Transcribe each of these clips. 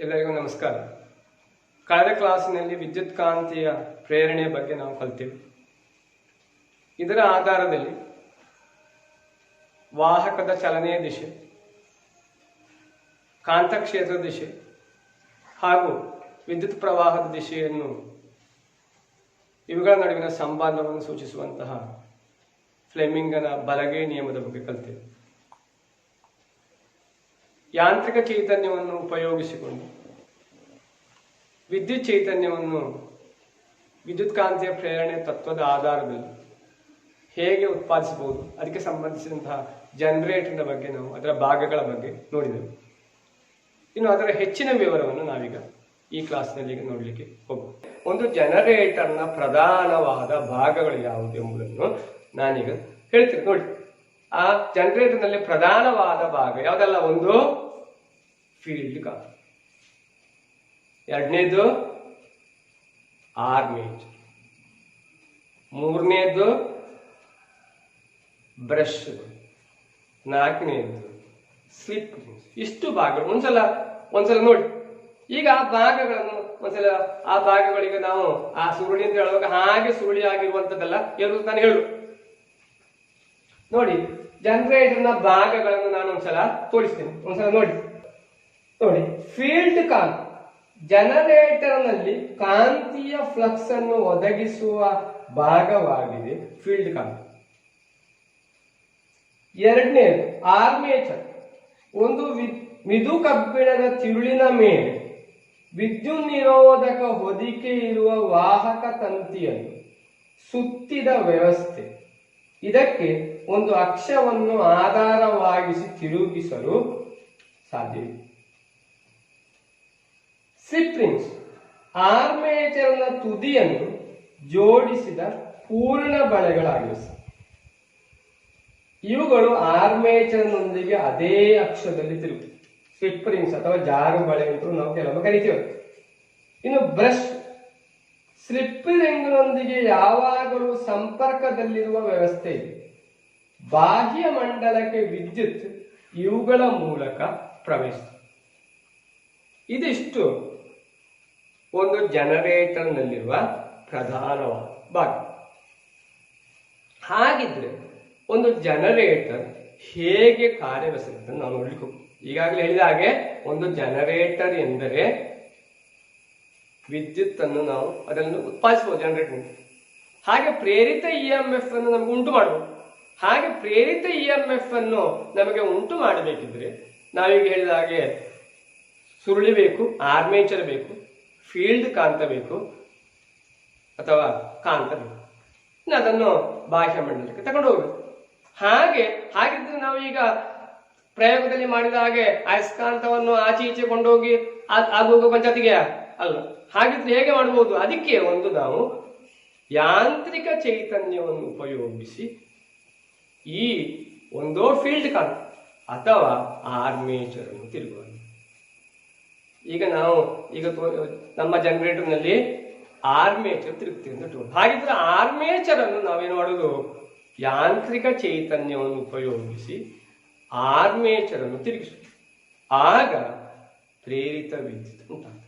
ಎಲ್ಲರಿಗೂ ನಮಸ್ಕಾರ. ಕಳೆದ ಕ್ಲಾಸಿನಲ್ಲಿ ವಿದ್ಯುತ್ ಕಾಂತೀಯ ಪ್ರೇರಣೆಯ ಬಗ್ಗೆ ನಾವು ಕಲಿತೇವೆ. ಇದರ ಆಧಾರದಲ್ಲಿ ವಾಹಕದ ಚಲನೆಯ ದಿಶೆ, ಕಾಂತಕ್ಷೇತ್ರದ ದಿಶೆ ಹಾಗೂ ವಿದ್ಯುತ್ ಪ್ರವಾಹದ ದಿಶೆಯನ್ನು ಇವುಗಳ ನಡುವಿನ ಸಂಬಂಧವನ್ನು ಸೂಚಿಸುವಂತಹ ಫ್ಲೆಮಿಂಗನ ಬಲಗೈ ನಿಯಮದ ಬಗ್ಗೆ ಕಲಿತೇವೆ. ಯಾಂತ್ರಿಕ ಚೈತನ್ಯವನ್ನು ಉಪಯೋಗಿಸಿಕೊಂಡು ವಿದ್ಯುತ್ ಚೈತನ್ಯವನ್ನು ವಿದ್ಯುತ್ ಕಾಂತೀಯ ಪ್ರೇರಣೆ ತತ್ವದ ಆಧಾರದಲ್ಲಿ ಹೇಗೆ ಉತ್ಪಾದಿಸಬಹುದು, ಅದಕ್ಕೆ ಸಂಬಂಧಿಸಿದಂತಹ ಜನರೇಟರ್ನ ಬಗ್ಗೆ ನಾವು ಅದರ ಭಾಗಗಳ ಬಗ್ಗೆ ನೋಡಿದೆವು. ಇನ್ನು ಅದರ ಹೆಚ್ಚಿನ ವಿವರವನ್ನು ನಾವೀಗ ಈ ಕ್ಲಾಸ್ನಲ್ಲಿ ನೋಡಲಿಕ್ಕೆ ಹೋಗೋಣ. ಒಂದು ಜನರೇಟರ್ನ ಪ್ರಧಾನವಾದ ಭಾಗಗಳು ಯಾವುದು ಎಂಬುದನ್ನು ನಾನೀಗ ಹೇಳ್ತೇನೆ. ನೋಡಿ, ಆ ಜನರೇಟರ್ನಲ್ಲಿ ಪ್ರಧಾನವಾದ ಭಾಗ ಯಾವುದಲ್ಲ? ಒಂದು ಫೀಲ್ಡ್ ಕಾಯಿಲ್, ಎರಡನೇದು ಆರ್ಮೇಚರ್, ಮೂರನೇದು ಬ್ರಷ್, ನಾಲ್ಕನೇದು ಸ್ಲಿಪ್. ಇಷ್ಟು ಭಾಗಗಳು ಒಂದ್ಸಲ ನೋಡಿ. ಈಗ ಆ ಭಾಗಗಳನ್ನು ಆ ಭಾಗಗಳಿಗೆ ನಾವು ಆ ಸುರುಳಿ ಅಂತ ಹೇಳುವಾಗ ಹಾಗೆ ಸುರುಳಿ ಆಗಿರುವಂತದ್ದಲ್ಲ, ಏನು ನಾನು ಹೇಳು. ನೋಡಿ, ಜನರೇಟರ್ನ ಭಾಗಗಳನ್ನು ನಾನು ಒಂದ್ಸಲ ತೋರಿಸ್ತೇನೆ. ಒಂದ್ಸಲ ನೋಡಿ. ಫೀಲ್ಡ್ ಕಾಂತಿ ಜನರೇಟರ್ನಲ್ಲಿ ಕಾಂತೀಯ ಫ್ಲಕ್ಸ್ ಅನ್ನು ಒದಗಿಸುವ ಭಾಗವಾಗಿದೆ ಫೀಲ್ಡ್ ಕಾಂತಿ. ಎರಡನೇದು ಆರ್ಮೇಚರ್, ಒಂದು ಮಿದು ಕಬ್ಬಿಣದ ತಿರುಳಿನ ಮೇಲೆ ವಿದ್ಯುತ್ ನಿರೋಧಕ ಹೊದಿಕೆ ಇರುವ ವಾಹಕ ತಂತಿಯನ್ನು ಸುತ್ತಿದ ವ್ಯವಸ್ಥೆ. ಇದಕ್ಕೆ ಒಂದು ಅಕ್ಷವನ್ನು ಆಧಾರವಾಗಿಸಿ ತಿರುಗಿಸಲು ಸಾಧ್ಯವಿದೆ. ಸ್ಲಿಪ್ ರಿಂಗ್ಸ್, ಆರ್ಮೇಚರ್ನ ತುದಿಯನ್ನು ಜೋಡಿಸಿದ ಪೂರ್ಣ ಬಳೆಗಳಾಗಿವೆ. ಇವುಗಳು ಆರ್ಮೇಚರ್ನೊಂದಿಗೆ ಅದೇ ಅಕ್ಷದಲ್ಲಿ ತಿರುಗುತ್ತವೆ. ಸ್ಲಿಪ್ ರಿಂಗ್ಸ್ ಅಥವಾ ಜಾರು ಬಳೆ ಅಂತ ನಾವು ಕೆಲವೊಮ್ಮೆ ಕರಿತೀವಿ. ಇನ್ನು ಬ್ರಷ್, ಸ್ಲಿಪ್ ರಿಂಗ್ನೊಂದಿಗೆ ಯಾವಾಗಲೂ ಸಂಪರ್ಕದಲ್ಲಿರುವ ವ್ಯವಸ್ಥೆ ಇದೆ. ಬಾಹ್ಯ ಮಂಡಲಕ್ಕೆ ವಿದ್ಯುತ್ ಇವುಗಳ ಮೂಲಕ ಪ್ರವೇಶಿಸುತ್ತದೆ. ಇದಿಷ್ಟು ಒಂದು ಜನರೇಟರ್ನಲ್ಲಿರುವ ಪ್ರಧಾನವಾದ ಭಾಗ. ಹಾಗಿದ್ರೆ ಒಂದು ಜನರೇಟರ್ ಹೇಗೆ ಕಾರ್ಯನಿರ್ವಹಿಸುತ್ತೆ ನಾವು ನೋಡ್ಲಿಕ್ಕೆ ಹೋಗ್ತೀವಿ. ಈಗಾಗಲೇ ಹೇಳಿದ ಹಾಗೆ ಒಂದು ಜನರೇಟರ್ ಎಂದರೆ ವಿದ್ಯುತ್ ಅನ್ನು ನಾವು ಅದನ್ನು ಉತ್ಪಾದಿಸಬಹುದು ಜನರೇಟರ್. ಹಾಗೆ ಪ್ರೇರಿತ EMF ಅನ್ನು ನಮಗೆ ಉಂಟು ಮಾಡಬಹುದು. ಹಾಗೆ ಪ್ರೇರಿತ EMF ಅನ್ನು ನಮಗೆ ಉಂಟು ಮಾಡಬೇಕಿದ್ರೆ ನಾವೀಗ ಹೇಳಿದ ಹಾಗೆ ಸುರುಳಿ ಬೇಕು, ಆರ್ಮೇಚರ್ ಬೇಕು, ಫೀಲ್ಡ್ ಕಾಂತ ಬೇಕು ಅಥವಾ ಕಾಂತ ಬೇಕು. ಅದನ್ನು ಬಾಹ್ಯ ಮಂಡಲಕ್ಕೆ ತಗೊಂಡು ಹೋಗ್ಬೇಕು. ಹಾಗಿದ್ರೆ ನಾವೀಗ ಪ್ರಯೋಗದಲ್ಲಿ ಮಾಡಿದ ಹಾಗೆ ಅಯಸ್ಕಾಂತವನ್ನು ಆಚೆ ಈಚೆ ಕೊಂಡೋಗಿ ಆಗೋಗ ಪಂಚಾಯತಿಗೆ ಅಲ್ಲ. ಹಾಗಿದ್ರೆ ಹೇಗೆ ಮಾಡಬಹುದು? ಅದಕ್ಕೆ ನಾವು ಯಾಂತ್ರಿಕ ಚೈತನ್ಯವನ್ನು ಉಪಯೋಗಿಸಿ ಈ ಒಂದು ಫೀಲ್ಡ್ ಕಾಂತ ಅಥವಾ ಆರ್ಮೇಚರ್ ಅನ್ನು ತಿರುಗುವ. ಈಗ ನಮ್ಮ ಜನರೇಟರ್ನಲ್ಲಿ ಆರ್ಮೇಚರ್ ತಿರುಗ್ತೀವಿ ಅಂತ ಇಟ್ಕೊಂಡು, ಹಾಗಿದ್ರೆ ಆರ್ಮೇಚರ್ ಅನ್ನು ನಾವೇನು ಮಾಡೋದು? ಯಾಂತ್ರಿಕ ಚೈತನ್ಯವನ್ನು ಉಪಯೋಗಿಸಿ ಆರ್ಮೇಚರ್ ಅನ್ನು ತಿರುಗಿಸುವುದು. ಆಗ ಪ್ರೇರಿತ ವಿದ್ಯುತ್ ಉಂಟಾಗ್ತದೆ.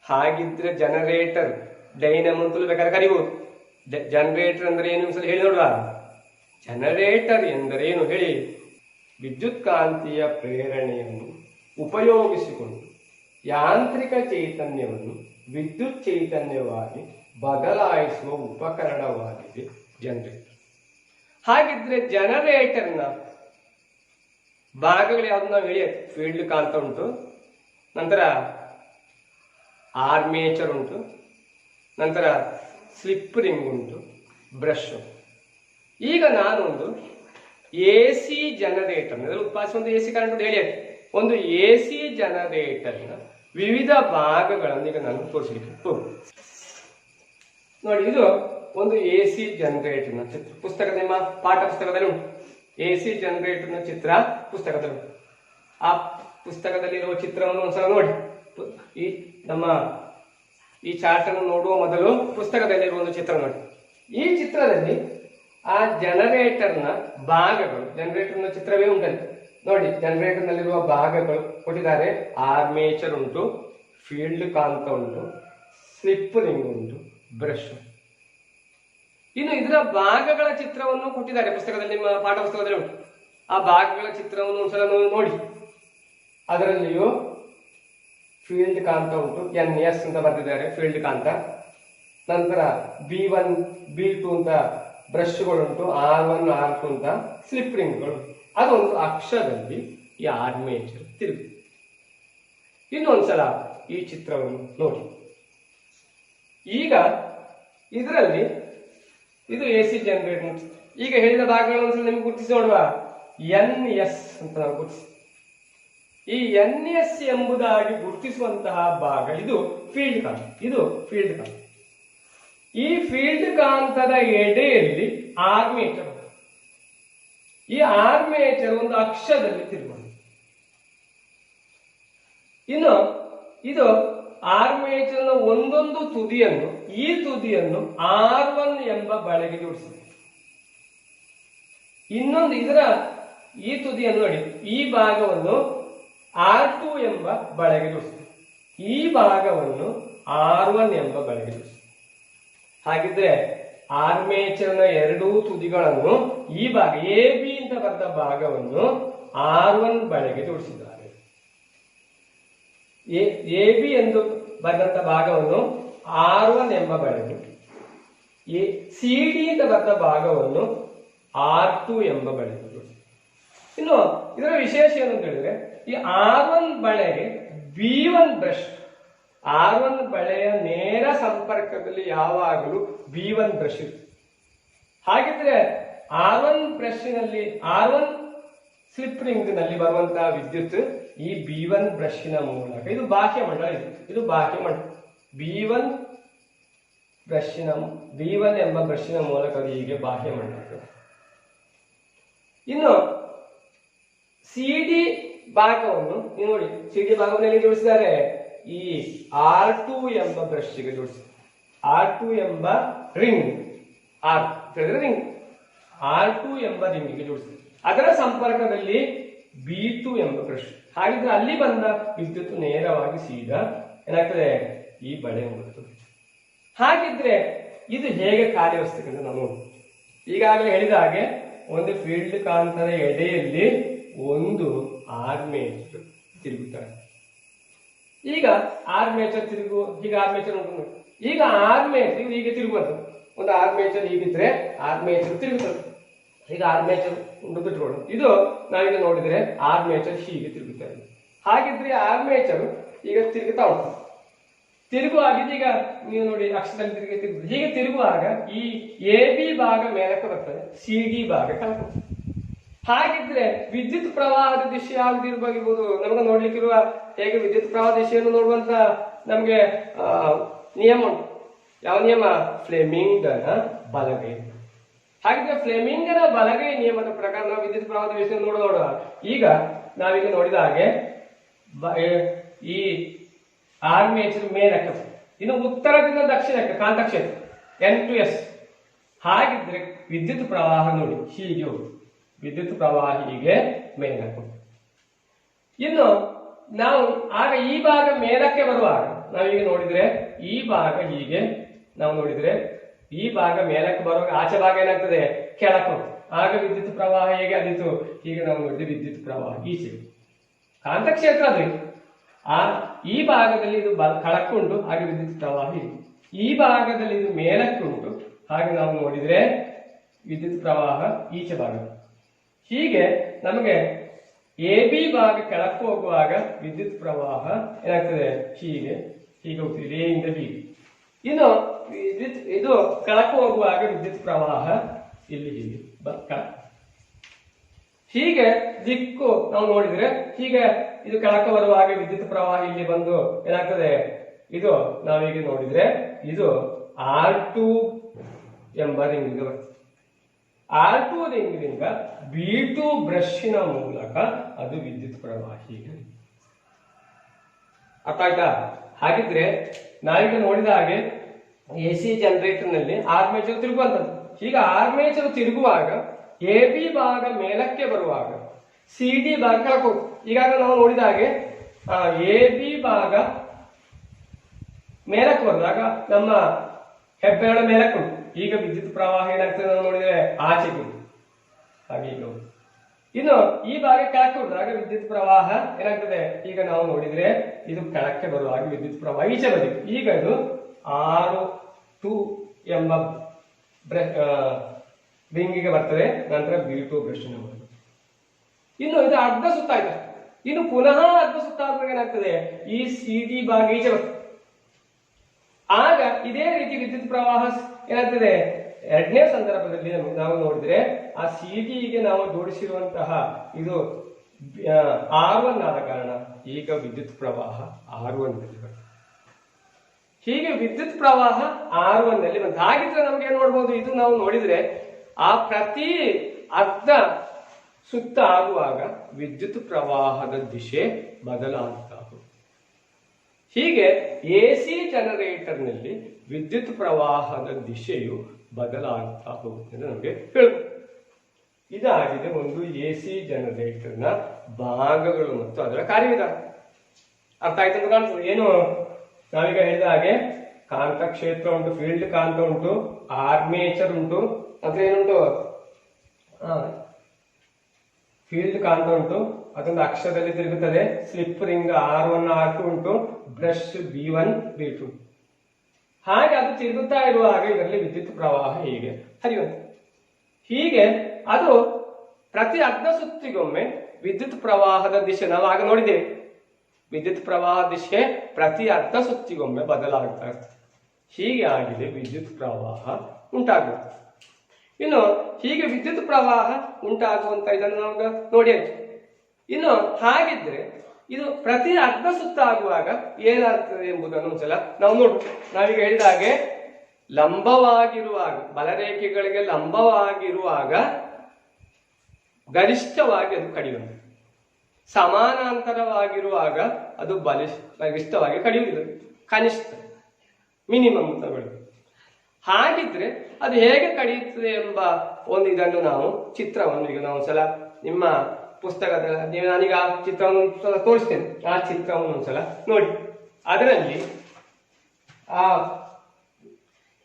ಹಾಗಿದ್ರೆ ಜನರೇಟರ್ ಡೈನಮೋ ಅಂತಲೂ ಬೇಕಾದ್ರೆ ಕರಿಬಹುದು. ಜನರೇಟರ್ ಅಂದ್ರೆ ಏನು ಸಲ ಹೇಳಿ ನೋಡುವ. ಜನರೇಟರ್ ಎಂದರೇನು ಹೇಳಿ? ವಿದ್ಯುತ್ ಕಾಂತೀಯ ಪ್ರೇರಣೆಯನ್ನು ಉಪಯೋಗಿಸಿಕೊಂಡು ಯಾಂತ್ರಿಕ ಚೈತನ್ಯವನ್ನು ವಿದ್ಯುತ್ ಚೈತನ್ಯವಾಗಿ ಬದಲಾಯಿಸುವ ಉಪಕರಣವಾಗಿದೆ ಜನರೇಟರ್. ಹಾಗಿದ್ರೆ ಜನರೇಟರ್ನ ಭಾಗಗಳು ಯಾವ್ದು ನಾವು ಹೇಳಿ, ಫೀಲ್ಡ್ ಕಾಂತ ಉಂಟು, ನಂತರ ಆರ್ಮೇಚರ್ ಉಂಟು, ನಂತರ ಸ್ಲಿಪ್ ರಿಂಗ್ ಉಂಟು, ಬ್ರಷ್ ಉಂಟು. ಈಗ ನಾನೊಂದು AC ಜನರೇಟರ್ ಉತ್ಪಾದಿಸುವ AC ಕರೆಂಟ್ ಅಂತ ಹೇಳಿ, ಒಂದು AC ಜನರೇಟರ್ನ ವಿವಿಧ ಭಾಗಗಳನ್ನು ಈಗ ನಾನು ತೋರಿಸಲಿಕ್ಕೆ ನೋಡಿ. ಇದು ಒಂದು AC ಜನರೇಟರ್ನ ಚಿತ್ರ ಪುಸ್ತಕ, ನಿಮ್ಮ ಪಾಠ ಪುಸ್ತಕದಲ್ಲಿ ಉಂಟು. AC ಜನರೇಟರ್ನ ಚಿತ್ರ ಪುಸ್ತಕದಲ್ಲಿ ಉಂಟು. ಆ ಪುಸ್ತಕದಲ್ಲಿರುವ ಚಿತ್ರವನ್ನು ಒಂದ್ಸಲ ನೋಡಿ. ಈ ಚಾರ್ಟ್ ಅನ್ನು ನೋಡುವ ಮೊದಲು ಪುಸ್ತಕದಲ್ಲಿರುವ ಒಂದು ಚಿತ್ರ ನೋಡಿ. ಈ ಚಿತ್ರದಲ್ಲಿ ಆ ಜನರೇಟರ್ನ ಭಾಗಗಳು, ಜನರೇಟರ್ನ ಚಿತ್ರವೇ ಉಂಟಂತೆ ನೋಡಿ. ಜನರೇಟರ್ ನಲ್ಲಿರುವ ಭಾಗಗಳು ಕೊಟ್ಟಿದ್ದಾರೆ. ಆರ್ಮೇಚರ್ ಉಂಟು, ಫೀಲ್ಡ್ ಕಾಂತ ಉಂಟು, ಸ್ಲಿಪ್ ರಿಂಗ್ ಉಂಟು, ಬ್ರಷ್. ಇನ್ನು ಇದರ ಭಾಗಗಳ ಚಿತ್ರವನ್ನು ಕೊಟ್ಟಿದ್ದಾರೆ ಪುಸ್ತಕದಲ್ಲಿ, ನಿಮ್ಮ ಪಾಠ ಪುಸ್ತಕದಲ್ಲಿ ಉಂಟು. ಆ ಭಾಗಗಳ ಚಿತ್ರವನ್ನು ಒಂದ್ಸಲ ನೋಡಿ. ಅದರಲ್ಲಿಯೂ ಫೀಲ್ಡ್ ಕಾಂತ ಉಂಟು, NS ಅಂತ ಬರೆದಿದ್ದಾರೆ, ಫೀಲ್ಡ್ ಕಾಂತ. ನಂತರ B1 B2 ಅಂತ ಬ್ರಷ್ಗಳುಂಟು, R1 R2 ಅಂತ ಸ್ಲಿಪ್ ರಿಂಗ್ಗಳು. ಅದೊಂದು ಅಕ್ಷದಲ್ಲಿ ಈ ಆರ್ಮೇಚರ್ ತಿರುಗಿ. ಇನ್ನೊಂದ್ಸಲ ಈ ಚಿತ್ರವನ್ನು ನೋಡಿ. ಈಗ ಇದರಲ್ಲಿ ಇದು AC ಜನರೇಟರ್. ಈಗ ಹೇಳಿದ ಭಾಗಗಳನ್ನು ಒಂದ್ಸಲ ನಿಮ್ಗೆ ಗುರುತಿಸಿ ನೋಡುವ. NS ಅಂತ ನಾವು ಗುರುತಿಸಿ, ಈ NS ಎಂಬುದಾಗಿ ಗುರುತಿಸುವಂತಹ ಭಾಗ ಇದು ಫೀಲ್ಡ್ ಕಾಂತ. ಇದು ಫೀಲ್ಡ್ ಕಾಂತ. ಈ ಫೀಲ್ಡ್ ಕಾಂತದ ಎಡೆಯಲ್ಲಿ ಆರ್ಮೇಚರ್. ಈ ಆರ್ಮೇಚರ್ ಒಂದು ಅಕ್ಷದಲ್ಲಿ ತಿರುಗುವುದು. ಇನ್ನು ಇದು ಆರ್ಮೇಚರ್ನ ಒಂದೊಂದು ತುದಿಯನ್ನು, ಈ ತುದಿಯನ್ನು R1 ಎಂಬ ಬಳೆಗೆ ಜೋಡಿಸಿದೆ. ಇನ್ನೊಂದು ಇದರ ಈ ತುದಿಯನ್ನು ನೋಡಿ, ಈ ಭಾಗವನ್ನು R2 ಎಂಬ ಬಳೆಗೆ ಜೋಡಿಸಿದೆ. ಈ ಭಾಗವನ್ನು R1 ಎಂಬ ಬಳೆಗೆ ಜೋಡಿಸಿದೆ. ಹಾಗಿದ್ರೆ ಆರ್ಮೇಚರ್ನ ಎರಡೂ ತುದಿಗಳನ್ನು, ಈ ಭಾಗ AB ಅಂತ ಬರೆದ ಭಾಗವನ್ನು R1 ಬಳೆಗೆ ಜೋಡಿಸಿದ್ದಾರೆ. AB ಎಂದು ಬರೆದಂತ ಭಾಗವನ್ನು R1 ಎಂಬ ಬಳೆಗೆ, CD ಅಂತ ಬರೆದ ಭಾಗವನ್ನು R2 ಎಂಬ ಬಳೆಗೆ ಜೋಡಿಸಿದ್ದಾರೆ. ಇನ್ನು ಇದರ ವಿಶೇಷ ಏನು ಅಂತ ಹೇಳಿದ್ರೆ, ಈ R1 ಬಳೆಗೆ B1 ಬ್ರಷ್, R1 ಬಳೆಯ ನೇರ ಸಂಪರ್ಕದಲ್ಲಿ ಯಾವಾಗಲೂ B1 ಬ್ರಷ್ ಇರುತ್ತೆ. ಹಾಗಿದ್ರೆ R1 ಬ್ರಷ್ನಲ್ಲಿ, R1 ಸ್ಲಿಪ್ ರಿಂಗ್ ನಲ್ಲಿ ಬರುವಂತಹ ವಿದ್ಯುತ್ ಈ B1 ಬ್ರಷ್ನ ಮೂಲಕ, ಇದು ಬಾಹ್ಯ ಮಂಡಲ, ಇದು ಬಾಹ್ಯ ಮಂಡಲ, B1 ಎಂಬ ಬ್ರಷ್ನ ಮೂಲಕ ಹೀಗೆ ಬಾಹ್ಯ ಮಂಡಲ. ಇನ್ನು CD ಭಾಗವನ್ನು ನೀವು ನೋಡಿ, CD ಭಾಗವನ್ನು ಎಲ್ಲಿ ಜೋಡಿಸಿದ್ದಾರೆ? ಈ R2 ಎಂಬ ಬ್ರಷ್ಗೆ ಜೋಡಿಸಿದ್ದಾರೆ. R2 ಎಂಬ ರಿಂಗ್, ರಿಂಗ್ R2 ಎಂಬ ರಿಂಗಿಗೆ ಜೋಡಿಸಿದ್ದಾರೆ. ಅದರ ಸಂಪರ್ಕದಲ್ಲಿ B2 ಎಂಬ ಬ್ರಷ್. ಹಾಗಿದ್ರೆ ಅಲ್ಲಿ ಬಂದ ವಿದ್ಯುತ್ ನೇರವಾಗಿ ಸೀದಾ ಏನಾಗ್ತದೆ? ಈ ಬಳೆ ಹೋಗುತ್ತದೆ. ಹಾಗಿದ್ರೆ ಇದು ಹೇಗೆ ಕಾರ್ಯವಹಿಸ್ತದೆ ಅಂತ ನಾವು ಈಗಾಗಲೇ ಹೇಳಿದ ಹಾಗೆ, ಒಂದು ಫೀಲ್ಡ್ ಕಾಂತದ ಎಡೆಯಲ್ಲಿ ಒಂದು ಆರ್ಮೇಚರ್ ತಿರುಗುತ್ತಾರೆ. ಈಗ ಆರ್ಮೇಚರ್ ಈಗ ಆರ್ಮೇಚರ್ ಉಂಟು. ಈಗ ಆರ್ಮೇಚರ್ ಹೀಗೆ ತಿರುಗುವುದು. ಒಂದು ಆರ್ಮೇಚರ್ ಹೀಗಿದ್ರೆ ಆರ್ಮೇಚರ್ ತಿರುಗುತ್ತದೆ. ಈಗ ಆರ್ಮೇಚರ್ ಉಂಟು ಬಿಟ್ಕೊಳ್ಳೋದು. ಇದು ನಾವೀಗ ನೋಡಿದ್ರೆ ಆರ್ಮೇಚರ್ ಹೀಗೆ ತಿರುಗುತ್ತಾರೆ. ಹಾಗಿದ್ರೆ ಆರ್ಮೇಚರ್ ಈಗ ತಿರುಗುತ್ತಾ ಉಂಟು. ತಿರುಗುವಾಗ ಈಗ ನೀವು ನೋಡಿ, ಅಕ್ಷದಲ್ಲಿ ತಿರುಗುದು. ಹೀಗೆ ತಿರುಗುವಾಗ ಈ AB ಭಾಗ ಮೇಲಕ್ಕೆ ಬರ್ತದೆ, CD ಭಾಗ ಕೆಳಗೆ. ಹಾಗಿದ್ರೆ ವಿದ್ಯುತ್ ಪ್ರವಾಹದ ದಿಶೆ ಯಾವುದಿರಬಹುದು ನಮಗೆ ನೋಡ್ಲಿಕ್ಕಿರುವ, ಹೇಗೆ ವಿದ್ಯುತ್ ಪ್ರವಾಹ ದಿಶೆಯನ್ನು ನೋಡುವಂತ ನಮ್ಗೆ ನಿಯಮ ಉಂಟು. ಯಾವ ನಿಯಮ? ಫ್ಲೆಮಿಂಗನ ಬಲಗೈ. ಹಾಗಿದ್ರೆ ಫ್ಲೆಮಿಂಗನ ಬಲಗೈ ನಿಯಮದ ಪ್ರಕಾರ ನಾವು ವಿದ್ಯುತ್ ಪ್ರವಾಹದ ದಿಶೆಯನ್ನು ನೋಡುವ. ಈಗ ನಾವೀಗ ನೋಡಿದ ಹಾಗೆ ಈ ಆರ್ಮೇಚರ್ ಮೇಲಕ್ಕೆ, ಇನ್ನು ಉತ್ತರದಿಂದ ದಕ್ಷಿಣಕ್ಕೆ ಕಾಂತಕ್ಷೇತ್ರ N to S. ಹಾಗಿದ್ರೆ ವಿದ್ಯುತ್ ಪ್ರವಾಹ ನೋಡಿ ಹೀಗೆ ಹೋಗುದು. ವಿದ್ಯುತ್ ಪ್ರವಾಹ ಹೀಗೆ ಮೇಲಕ್ಕೆ. ಇನ್ನು ನಾವು ಆಗ ಈ ಭಾಗ ಮೇಲಕ್ಕೆ ಬರುವಾಗ ನಾವೀಗ ನೋಡಿದ್ರೆ ಈ ಭಾಗ ಹೀಗೆ ನಾವು ನೋಡಿದ್ರೆ ಈ ಭಾಗ ಮೇಲಕ್ಕೆ ಬರುವಾಗ ಆಚೆ ಭಾಗ ಏನಾಗ್ತದೆ? ಕೆಳಕ್ಕೆ ಹೋಗ್ತದೆ. ಆಗ ವಿದ್ಯುತ್ ಪ್ರವಾಹ ಹೇಗೆ ಆದಿತ್ತು? ಹೀಗೆ ನಾವು ನೋಡಿದ್ರೆ ವಿದ್ಯುತ್ ಪ್ರವಾಹ ಈಚೆ ಕಾಂತಕ್ಷೇತ್ರ ಅದು. ಈ ಭಾಗದಲ್ಲಿ ಇದು ಕೆಳಕ್ಕೆ ಉಂಟು, ಹಾಗೆ ವಿದ್ಯುತ್ ಪ್ರವಾಹ ಇದೆ. ಈ ಭಾಗದಲ್ಲಿ ಇದು ಮೇಲಕ್ಕೆ ಉಂಟು, ಹಾಗೆ ನಾವು ನೋಡಿದ್ರೆ ವಿದ್ಯುತ್ ಪ್ರವಾಹ ಈಚೆ ಭಾಗ. ಹೀಗೆ ನಮಗೆ ಎ ಬಿ ಭಾಗ ಕೆಳಕ್ಕೆ ಹೋಗುವಾಗ ವಿದ್ಯುತ್ ಪ್ರವಾಹ ಏನಾಗ್ತದೆ, ಹೀಗೆ ಹೀಗೆ ಹೋಗ್ತದೆ ಎ ಇಂದ ಬಿ. ಇನ್ನು ಇದು ಕೆಳಕ್ಕೆ ಹೋಗುವಾಗ ವಿದ್ಯುತ್ ಪ್ರವಾಹ ಇಲ್ಲಿ ಹೀಗೆ ಹೀಗೆ ದಿಕ್ಕು ನಾವು ನೋಡಿದ್ರೆ ಹೀಗೆ ಇದು ಕೆಳಕ್ಕೆ ಬರುವಾಗ ವಿದ್ಯುತ್ ಪ್ರವಾಹ ಇಲ್ಲಿ ಬಂದು ಏನಾಗ್ತದೆ, ಇದು ನಾವೀಗ ನೋಡಿದ್ರೆ ಇದು R2 ಎಂಬ ರಿಂಗ್ ಬರ್ತದೆ. R2 ರಿಂಗ್ನಿಂದ B2 ಬ್ರಷ್ನ ಮೂಲಕ ಅದು ವಿದ್ಯುತ್ ಪ್ರವಾಹ ಹೀಗೆ. ಅರ್ಥ ಆಯ್ತಾ? ಹಾಗಿದ್ರೆ ನಾವೀಗ ನೋಡಿದ ಹಾಗೆ AC ಜನರೇಟರ್ ನಲ್ಲಿ ಆರ್ಮೇಚರ್ ತಿರುಗುವಂತದ್ದು. ಈಗ ಆರ್ಮೇಚರ್ ತಿರುಗುವಾಗ ಎ ಬಿ ಭಾಗ ಮೇಲಕ್ಕೆ ಬರುವಾಗ ಸಿ ಡಿ ಭಾಗ ಕೆಳಕ್ಕೆ ಹೋಗ್ತದೆ. ಈಗಾಗಲೇ ನಾವು ನೋಡಿದ ಹಾಗೆ ಎ ಬಿ ಭಾಗ ಮೇಲಕ್ಕೆ ಬರುವಾಗ ನಮ್ಮ ಹೆಬ್ಬೆರಳ ಮೇಲಕ್ಕೆ ಉಂಟು. ಈಗ ವಿದ್ಯುತ್ ಪ್ರವಾಹ ಏನಾಗ್ತದೆ ನಾವು ನೋಡಿದ್ರೆ ಆಚೆಗೆ ಹಾಗೆ ಈಗ. ಇನ್ನು ಈ ಭಾಗ ಕೆಳಕ್ಕೆ ಹೋದಾಗ ವಿದ್ಯುತ್ ಪ್ರವಾಹ ಏನಾಗ್ತದೆ, ಈಗ ನಾವು ನೋಡಿದ್ರೆ ಇದು ಕೆಳಕ್ಕೆ ಬರುವಾಗ ವಿದ್ಯುತ್ ಪ್ರವಾಹ ಈಚೆ ಬದಿ. ಈಗ ಇದು R2 ಎಂಬ ರಿಂಗಿಗೆ ಬರ್ತದೆ, ನಂತರ B2 ಬ್ರಷ್. ಇನ್ನು ಇದು ಅರ್ಧ ಸುತ್ತ ಆಯ್ತು. ಇನ್ನು ಪುನಃ ಅರ್ಧ ಸುತ್ತ ಆಗುವಾಗ ಏನಾಗ್ತದೆ, ಈ ಸಿ ಡಿ ಭಾಗ ಈಚೆ ಬರ್ತದೆ. ಆಗ ಇದೇ ರೀತಿ ವಿದ್ಯುತ್ ಪ್ರವಾಹ ಏನಾಗ್ತದೆ, ಎರಡನೇ ಸಂದರ್ಭದಲ್ಲಿ ನಾವು ನೋಡಿದ್ರೆ ಆ ಸಿ ಡಿಗೆ ನಾವು ಜೋಡಿಸಿರುವಂತಹ ಇದು R1 ಆದ ಕಾರಣ ಈಗ ವಿದ್ಯುತ್ ಪ್ರವಾಹ R1 ನಲ್ಲಿ ಬರ್ತದೆ. ಹೀಗೆ ವಿದ್ಯುತ್ ಪ್ರವಾಹ R1 ನಲ್ಲಿ ಬಂತು. ಹಾಗಿದ್ರೆ ನಮ್ಗೆ ಏನ್ ನೋಡ್ಬೋದು, ಇದು ನಾವು ನೋಡಿದ್ರೆ ಆ ಪ್ರತಿ ಅರ್ಧ ಸುತ್ತ ಆಗುವಾಗ ವಿದ್ಯುತ್ ಪ್ರವಾಹದ ದಿಶೆ ಬದಲಾಗುತ್ತಾ ಹೋಗುತ್ತೆ. ಹೀಗೆ ಎಸಿ ಜನರೇಟರ್ ನಲ್ಲಿ ವಿದ್ಯುತ್ ಪ್ರವಾಹದ ದಿಶೆಯು ಬದಲಾಗುತ್ತಾ ಹೋಗುತ್ತೆ ಅಂತ ನಮಗೆ ಹೇಳ್ಬೋದು. ಇದಾಗಿದೆ ಒಂದು ಎಸಿ ಜನರೇಟರ್ ನ ಭಾಗಗಳು ಮತ್ತು ಅದರ ಕಾರ್ಯವಿಧಾನ. ಅರ್ಥ ಆಯ್ತು ಅಂತ ಕಾಣ್ತದೆ. ಏನು ನಾವೀಗ ಹೇಳಿದ ಹಾಗೆ ಕಾಂತ ಕ್ಷೇತ್ರ ಉಂಟು, ಫೀಲ್ಡ್ ಕಾಂತ ಉಂಟು, ಆರ್ಮೇಚರ್ ಉಂಟು, ಅಂದ್ರೆ ಏನುಂಟು, ಫೀಲ್ಡ್ ಕಾಂತ ಉಂಟು, ಅದೊಂದು ಅಕ್ಷದಲ್ಲಿ ತಿರುಗುತ್ತದೆ. ಸ್ಲಿಪ್ ರಿಂಗ್ R1 R2 ಉಂಟು, ಬ್ರಷ್ B1 B2. ಹಾಗೆ ಅದು ತಿರುಗುತ್ತಾ ಇರುವಾಗ ಇದರಲ್ಲಿ ವಿದ್ಯುತ್ ಪ್ರವಾಹ ಹೀಗೆ ಹರಿಯುತ್ತೆ. ಹೀಗೆ ಅದು ಪ್ರತಿ ಅರ್ಧ ಸುತ್ತಿಗೊಮ್ಮೆ ವಿದ್ಯುತ್ ಪ್ರವಾಹದ ದಿಶೆ ನಾವು ಆಗ ನೋಡಿದ್ದೇವೆ. ವಿದ್ಯುತ್ ಪ್ರವಾಹ ದಿಶೆ ಪ್ರತಿ ಅರ್ಧ ಸುತ್ತಿಗೊಮ್ಮೆ ಬದಲಾಗ್ತಾ ಇರ್ತದೆ. ಹೀಗೆ ಆಗಿದೆ ವಿದ್ಯುತ್ ಪ್ರವಾಹ ಉಂಟಾಗುತ್ತೆ. ಇನ್ನು ಹೀಗೆ ವಿದ್ಯುತ್ ಪ್ರವಾಹ ಉಂಟಾಗುವಂತ ಇದನ್ನು ನಾವು ನೋಡಿ ಆಯ್ತು. ಇನ್ನು ಹಾಗಿದ್ರೆ ಇದು ಪ್ರತಿ ಅರ್ಧ ಸುತ್ತ ಆಗುವಾಗ ಏನಾಗ್ತದೆ ಎಂಬುದನ್ನು ಒಂದ್ಸಲ ನಾವು ನೋಡುವ. ನಾವೀಗ ಹೇಳಿದ ಹಾಗೆ ಲಂಬವಾಗಿರುವಾಗ, ಬಲರೇಖೆಗಳಿಗೆ ಲಂಬವಾಗಿರುವಾಗ ಗರಿಷ್ಠವಾಗಿ ಅದು ಕಡಿಯುವುದು, ಸಮಾನಾಂತರವಾಗಿರುವಾಗ ಅದು ಗರಿಷ್ಠವಾಗಿ ಕಡಿಯುವುದು, ಕನಿಷ್ಠ ಮಿನಿಮಮ್ ಅಂತ ಹೇಳುದು. ಹಾಗಿದ್ರೆ ಅದು ಹೇಗೆ ಕಡಿಯುತ್ತದೆ ಎಂಬ ಒಂದು ಇದನ್ನು ನಾವು ಚಿತ್ರವನ್ನು ಈಗ ನಾವು ಒಂದ್ಸಲ ನಿಮ್ಮ ಪುಸ್ತಕದ ನಾನೀಗ ಆ ಚಿತ್ರವನ್ನು ತೋರಿಸ್ತೇನೆ. ಆ ಚಿತ್ರವನ್ನು ಒಂದ್ಸಲ ನೋಡಿ. ಅದರಲ್ಲಿ ಆ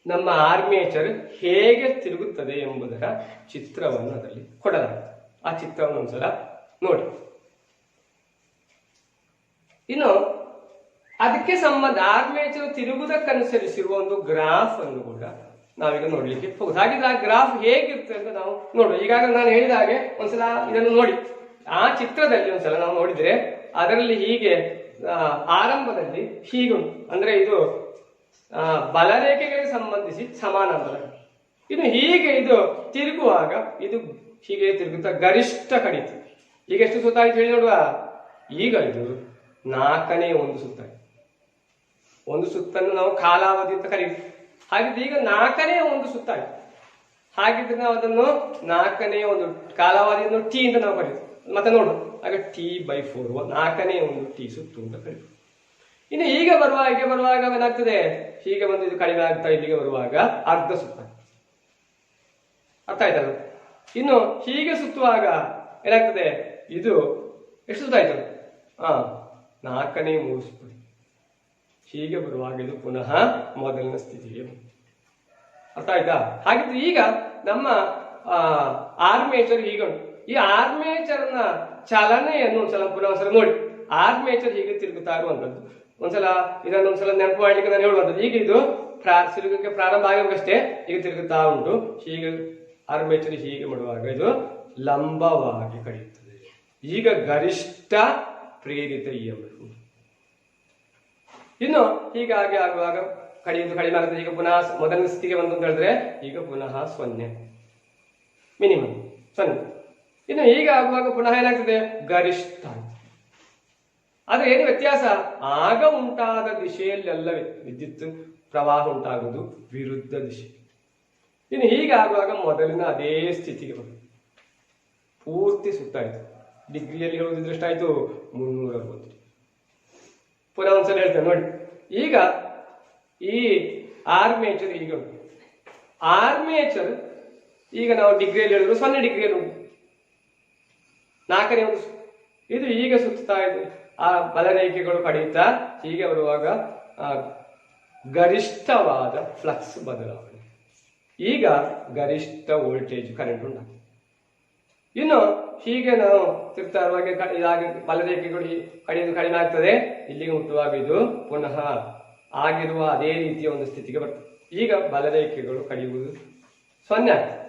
ನಮ್ಮ ಆರ್ಮೇಚರ್ ಹೇಗೆ ತಿರುಗುತ್ತದೆ ಎಂಬುದರ ಚಿತ್ರವನ್ನು ಅದರಲ್ಲಿ ಕೊಡಲಾಗಿದೆ. ಆ ಚಿತ್ರವನ್ನು ಒಂದ್ಸಲ ನೋಡಿ. ಇನ್ನು ಅದಕ್ಕೆ ಸಂಬಂಧ ಆರ್ಮೇಚರ್ ತಿರುಗುವುದಕ್ಕನುಸರಿಸಿರುವ ಒಂದು ಗ್ರಾಫ್ ಅನ್ನು ಕೂಡ ನಾವೀಗ ನೋಡ್ಲಿಕ್ಕೆ ಹೋಗುದು. ಹಾಗಿದ್ರೆ ಆ ಗ್ರಾಫ್ ಹೇಗಿರ್ತದೆ ಅಂತ ನಾವು ನೋಡುವ. ಈಗಾಗಲೇ ನಾನು ಹೇಳಿದ ಹಾಗೆ ಒಂದ್ಸಲ ಇದನ್ನು ನೋಡಿ. ಆ ಚಿತ್ರದಲ್ಲಿ ಒಂದ್ಸಲ ನಾವು ನೋಡಿದ್ರೆ ಅದರಲ್ಲಿ ಹೀಗೆ ಆರಂಭದಲ್ಲಿ ಹೀಗುಂಟು, ಅಂದ್ರೆ ಇದು ಬಲರೇಖೆಗಳಿಗೆ ಸಂಬಂಧಿಸಿ ಸಮಾನಾಂತರ. ಇನ್ನು ಹೀಗೆ ಇದು ತಿರುಗುವಾಗ ಇದು ಹೀಗೆ ತಿರುಗುತ್ತಾ ಗರಿಷ್ಠ ಕಡಿತು. ಈಗ ಎಷ್ಟು ಸುತ್ತ ಆಯ್ತು ಹೇಳಿ ನೋಡುವ. ಈಗ ಇದು 4ನೇ ಒಂದು ಸುತ್ತ. ಒಂದು ಸುತ್ತನ್ನು ನಾವು ಕಾಲಾವಧಿ ಅಂತ ಕರೀತೀವಿ. ಹಾಗಿದ್ರೆ ಈಗ 4ನೇ ಒಂದು ಸುತ್ತ ಆಯ್ತು. ಹಾಗಿದ್ರೆ ನಾವು ಅದನ್ನು 4ನೇ ಒಂದು ಕಾಲಾವಧಿಯನ್ನು ಟಿ ಅಂತ ನಾವು ಕರೀತೀವಿ. ಮತ್ತೆ ನೋಡು, ಆಗ T/4 4ನೇ ಒಂದು ಟಿ ಸುತ್ತು ಅಂತ ಕರೀತೀವಿ. ಇನ್ನು ಹೀಗೆ ಬರುವಾಗ ಏನಾಗ್ತದೆ, ಹೀಗೆ ಬಂದು ಇದು ಕಡಿಮೆ ಆಗ್ತಾ ಇಲ್ಲಿಗೆ ಬರುವಾಗ ಅರ್ಧ ಸುತ್ತ. ಅರ್ಥ ಆಯ್ತಲ್ಲ? ಇನ್ನು ಹೀಗೆ ಸುತ್ತುವಾಗ ಏನಾಗ್ತದೆ, ಇದು ಎಷ್ಟು ಸುತ್ತ ಆಯ್ತು, 4ನೇ 3 ಸುತ್ತು. ಹೀಗೆ ಬರುವಾಗ ಇದು ಪುನಃ ಮೊದಲಿನ ಸ್ಥಿತಿಗೆ. ಅರ್ಥ ಆಯ್ತಾ? ಹಾಗಿದ್ರೆ ಈಗ ನಮ್ಮ ಆರ್ಮೇಚರ್ ಹೀಗೆ ಉಂಟು. ಈ ಆರ್ಮೇಚರ್ನ ಚಲನೆಯನ್ನು ಪುನಃ ನೋಡಿ. ಆರ್ಮೇಚರ್ ಹೀಗೆ ತಿರುಗುತ್ತಾ ಇರುವಂತದ್ದು. ಇದನ್ನೊಂದ್ಸಲ ನೆನಪು ಮಾಡ್ಲಿಕ್ಕೆ ನಾನು ಹೇಳುವಂಥದ್ದು. ಈಗ ಇದು ತಿರುಗಕ್ಕೆ ಪ್ರಾರಂಭ ಆಗಬೇಕಷ್ಟೇ, ಈಗ ತಿರುಗುತ್ತಾ ಉಂಟು. ಹೀಗೆ ಆರ್ಮೇಚರ್ ಹೀಗೆ ಮಾಡುವಾಗ ಇದು ಲಂಬವಾಗಿ ಕಳೆಯುತ್ತದೆ. ಈಗ ಗರಿಷ್ಠ ಪ್ರೇರಿತ EMF. ಇನ್ನು ಹೀಗಾಗಿ ಆಗುವಾಗ ಕಡಿಮೆ ಆಗುತ್ತೆ. ಈಗ ಪುನಃ ಮೊದಲನೇ ಸ್ಥಿತಿಗೆ ಬಂತು ಅಂತ ಹೇಳಿದ್ರೆ ಈಗ ಪುನಃ 0 ಮಿನಿಮಮ್ 0. ಇನ್ನು ಈಗ ಆಗುವಾಗ ಪುನಃ ಏನಾಗ್ತದೆ, ಗರಿಷ್ಠ. ಆದ್ರೆ ಏನು ವ್ಯತ್ಯಾಸ, ಆಗ ಉಂಟಾದ ದಿಶೆಯಲ್ಲೆಲ್ಲ ವಿದ್ಯುತ್ ಪ್ರವಾಹ ಉಂಟಾಗುವುದು ವಿರುದ್ಧ ದಿಶೆ. ಇನ್ನು ಹೀಗಾಗುವಾಗ ಮೊದಲಿನ ಅದೇ ಸ್ಥಿತಿಗೆ ಬರುತ್ತೆ, ಪೂರ್ತಿ ಸುತ್ತಾಯ್ತು. ಡಿಗ್ರಿಯಲ್ಲಿ ಹೇಳುವುದಿದ್ರೆ ಎಷ್ಟಾಯ್ತು, 360. ಪುನಃ ಒಂದ್ಸಲ ಹೇಳ್ತೇನೆ ನೋಡಿ. ಈಗ ಈ ಆರ್ಮೇಚರ್ ಈಗ ಉಂಟು. ಆರ್ಮೇಚರ್ ಈಗ ನಾವು ಡಿಗ್ರಿಯಲ್ಲಿ ಹೇಳಿದ್ರು 0 ಡಿಗ್ರಿಯಲ್ಲಿ ಉಂಟು. 4ನೇ ಒಂದು ಇದು ಈಗ ಸುತ್ತಾ ಇದೆ. ಆ ಬಲರೇಖೆಗಳು ಕಡಿಯುತ್ತಾ ಹೀಗೆ ಬರುವಾಗ ಗರಿಷ್ಠವಾದ ಫ್ಲಕ್ಸ್ ಬದಲಾವಣೆ. ಈಗ ಗರಿಷ್ಠ ವೋಲ್ಟೇಜ್ ಕರೆಂಟ್ ಉಂಟು. ಇನ್ನು ಹೀಗೆ ನಾವು ತಿರ್ತಾ ಇರುವಾಗ ಇದಾಗಿ ಬಲರೇಖೆಗಳು ಕಡಿಮೆ ಆಗ್ತದೆ. ಇಲ್ಲಿಗೆ ಮುಟ್ಟುವಾಗ ಇದು ಪುನಃ ಆಗಿರುವ ಅದೇ ರೀತಿಯ ಒಂದು ಸ್ಥಿತಿಗೆ ಬರ್ತದೆ. ಈಗ ಬಲರೇಖೆಗಳು ಕಡಿಯುವುದು 0 ಆಗ್ತದೆ.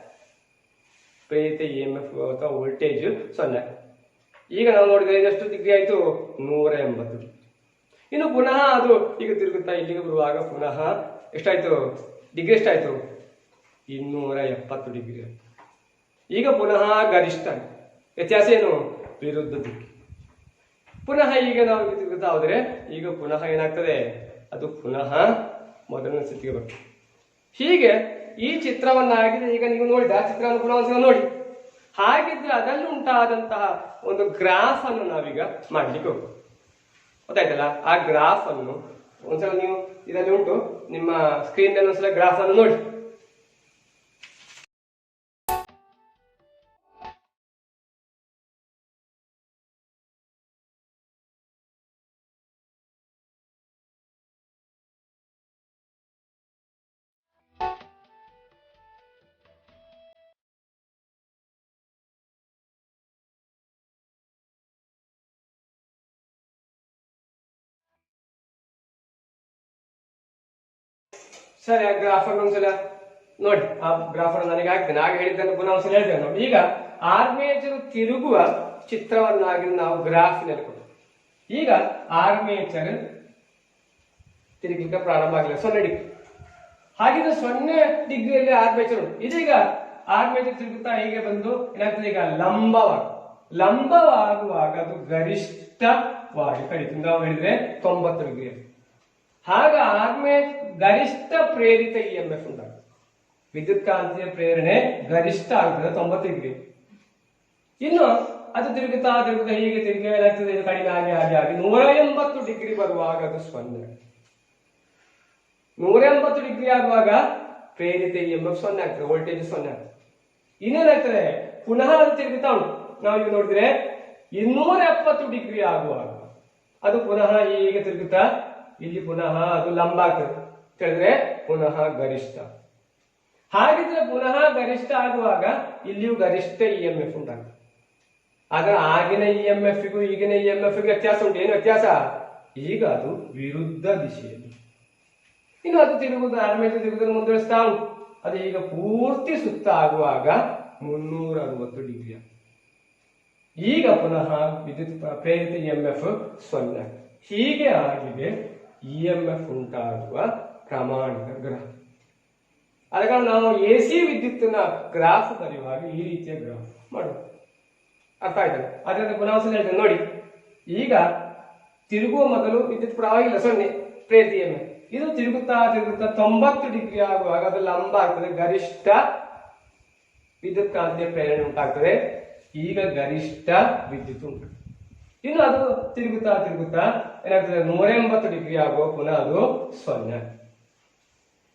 ಪ್ರೇರಿತ EMF ಅಥವಾ ವೋಲ್ಟೇಜ್ 0. ಈಗ ನಾವು ನೋಡಿದ್ರೆ ಎಷ್ಟು ಡಿಗ್ರಿ ಆಯ್ತು, 180 ಡಿಗ್ರಿ. ಇನ್ನು ಪುನಃ ಅದು ಈಗ ತಿರುಗುತ್ತಾ ಇಲ್ಲಿಗೆ ಬರುವಾಗ ಪುನಃ ಎಷ್ಟಾಯ್ತು, ಡಿಗ್ರಿ ಎಷ್ಟಾಯ್ತು, 270 ಡಿಗ್ರಿ ಆಯ್ತು. ಈಗ ಪುನಃ ಗರಿಷ್ಠ. ವ್ಯತ್ಯಾಸ ಏನು, ವಿರುದ್ಧ ದಿಕ್ಕಿ. ಪುನಃ ಈಗ ನಾವು ತಿರುಗುತ್ತಾ ಹೋದ್ರೆ ಈಗ ಪುನಃ ಏನಾಗ್ತದೆ, ಅದು ಪುನಃ ಮೊದಲನೇ ಸ್ಥಿತಿಗೆ ಬರ್ತದೆ. ಹೀಗೆ ಈ ಚಿತ್ರವನ್ನಾಗಿದೆ ಈಗ ನೀವು ನೋಡಿದ ಆ ಚಿತ್ರವನ್ನು ಪುನಃ ಒಂದ್ಸಲ ನೋಡಿ. ಹಾಗಿದ್ರೆ ಅದರಲ್ಲಿ ಉಂಟಾದಂತಹ ಒಂದು ಗ್ರಾಫ್ ಅನ್ನು ನಾವೀಗ ಮಾಡ್ಲಿಕ್ಕೆ ಹೋಗ್ಬೋದು. ಗೊತ್ತಾಯ್ತಲ್ಲ, ಆ ಗ್ರಾಫ್ ಅನ್ನು ಒಂದ್ಸಲ ನೀವು ಇದರಲ್ಲಿ ಉಂಟು ನಿಮ್ಮ ಸ್ಕ್ರೀನ್ ನಲ್ಲಿ ಒಂದ್ಸಲ ಗ್ರಾಫ್ ಅನ್ನು ನೋಡಿ. ಸರಿ, ಆ ಗ್ರಾಫ್ ಅನ್ನು ಒಂದ್ಸಲ ನೋಡಿ. ಆ ಗ್ರಾಫ್ ಅನ್ನು ನನಗೆ ಹಾಕ್ತೇನೆ, ಆಗ ಹೇಳಿದ್ದನ್ನು ಪುನಃ ಒಂದ್ಸಲ ಹೇಳ್ತೇನೆ ನೋಡಿ. ಈಗ ಆರ್ಮೇಚರ್ ತಿರುಗುವ ಚಿತ್ರವನ್ನಾಗಿ ನಾವು ಗ್ರಾಫಿನಲ್ಲಿ ಕೊಡ್ತೀವಿ. ಈಗ ಆರ್ಮೇಚರ್ ತಿರುಗಲಿಕ್ಕೆ ಪ್ರಾರಂಭ ಆಗಲಿಲ್ಲ, 0 ಡಿಗ್ರಿ. ಹಾಗಿದ್ರೆ 0 ಡಿಗ್ರಿಯಲ್ಲಿ ಆರ್ಮೇಚರ್ ಉಂಟು. ಇದೀಗ ಆರ್ಮೇಚರ್ ತಿರುಗುತ್ತಾ ಹೀಗೆ ಬಂದು ಏನಾಗ್ತದೆ, ಈಗ ಲಂಬವಾಗುವಾಗ ಅದು ಗರಿಷ್ಠವಾಗಿ ಕಡಿತು. ನಾವು ಹೇಳಿದ್ರೆ 90 ಡಿಗ್ರಿ. ಆಗ ಗರಿಷ್ಠ ಪ್ರೇರಿತ EMF ಉಂಟಾಗ್ತದೆ. ವಿದ್ಯುತ್ ಕಾಂತೀಯ ಪ್ರೇರಣೆ ಗರಿಷ್ಠ ಆಗ್ತದೆ 90 ಡಿಗ್ರಿ. ಇನ್ನು ಅದು ತಿರುಗುತ್ತಾ ಹೀಗೆ ತಿರುಗಿ ಏನಾಗ್ತದೆ, ಇದು ಕಡಿಮೆ ಆಗಿ 180 ಡಿಗ್ರಿ ಬರುವಾಗ ಅದು 0. 180 ಡಿಗ್ರಿ ಆಗುವಾಗ ಪ್ರೇರಿತ EMF 0 ಆಗ್ತದೆ, ವೋಲ್ಟೇಜ್ 0 ಆಗ್ತದೆ. ಇನ್ನೇನಾಗ್ತದೆ, ಪುನಃ ಅದು ತಿರುಗುತ್ತಾ ಉಂಟು. ನಾವೀಗ ನೋಡಿದ್ರೆ 270 ಡಿಗ್ರಿ ಆಗುವಾಗ ಅದು ಪುನಃ ಹೀಗೆ ತಿರುಗುತ್ತಾ ಇಲ್ಲಿ ಪುನಃ ಅದು ಲಂಬ ಆಗ್ತದೆ ಹೇಳಿದ್ರೆ ಪುನಃ ಗರಿಷ್ಠ. ಹಾಗಿದ್ರೆ ಪುನಃ ಗರಿಷ್ಠ ಆಗುವಾಗ ಇಲ್ಲಿಯೂ ಗರಿಷ್ಠ EMF ಉಂಟಾಗ್ತದೆ. ಆದ್ರೆ ಆಗಿನ EMF ಗೂ ಈಗಿನ EMF ಗೂ ವ್ಯತ್ಯಾಸ ಉಂಟು. ಏನು ವ್ಯತ್ಯಾಸ, ಈಗ ಅದು ವಿರುದ್ಧ ದಿಶೆಯಲ್ಲಿ. ಇನ್ನು ಅದು ತಿರುಗುವುದು ಆರ್ಮೇಚರ್ ತಿರುಗುವುದನ್ನು ಮುಂದುವರಿಸ್ತಾ ಉಂಟು. ಅದು ಈಗ ಪೂರ್ತಿ ಸುತ್ತ ಆಗುವಾಗ 360 ಡಿಗ್ರಿ. ಈಗ ಪುನಃ ವಿದ್ಯುತ್ ಪ್ರೇರಿತ EMF 0. ಹೀಗೆ ಆಗಿದೆ EMF ಉಂಟಾಗುವ ಪ್ರಮಾಣಿತ ಗ್ರಾಫ್. ಆದ ಕಾರಣ ನಾವು AC ವಿದ್ಯುತ್ತಿನ ಗ್ರಾಫ್ ಬರೆಯುವಾಗ ಈ ರೀತಿಯ ಗ್ರಾಫ್ ಮಾಡುವ. ಅರ್ಥ ಆಯ್ತಲ್ಲ? ಅದರಿಂದ ಪುನಃ ಹೇಳ್ತೇನೆ ನೋಡಿ. ಈಗ ತಿರುಗುವ ಮೊದಲು ವಿದ್ಯುತ್ ಪ್ರವಾಹ ಇಲ್ಲ, 0 ಪ್ರೇರಿತ EMF. ಇದು ತಿರುಗುತ್ತಾ 90 ಡಿಗ್ರಿ ಆಗುವಾಗ ಅದು ಲಂಬ ಆಗ್ತದೆ, ಗರಿಷ್ಠ ವಿದ್ಯುತ್ ಕಾಂತೀಯ ಪ್ರೇರಣೆ ಉಂಟಾಗ್ತದೆ. ಈಗ ಗರಿಷ್ಠ ವಿದ್ಯುತ್ ಉಂಟು. ಇನ್ನು ಅದು ತಿರುಗುತ್ತಾ ಏನಾಗ್ತದೆ, 180 ಡಿಗ್ರಿ ಆಗುವ ಪುನಃ ಅದು 0.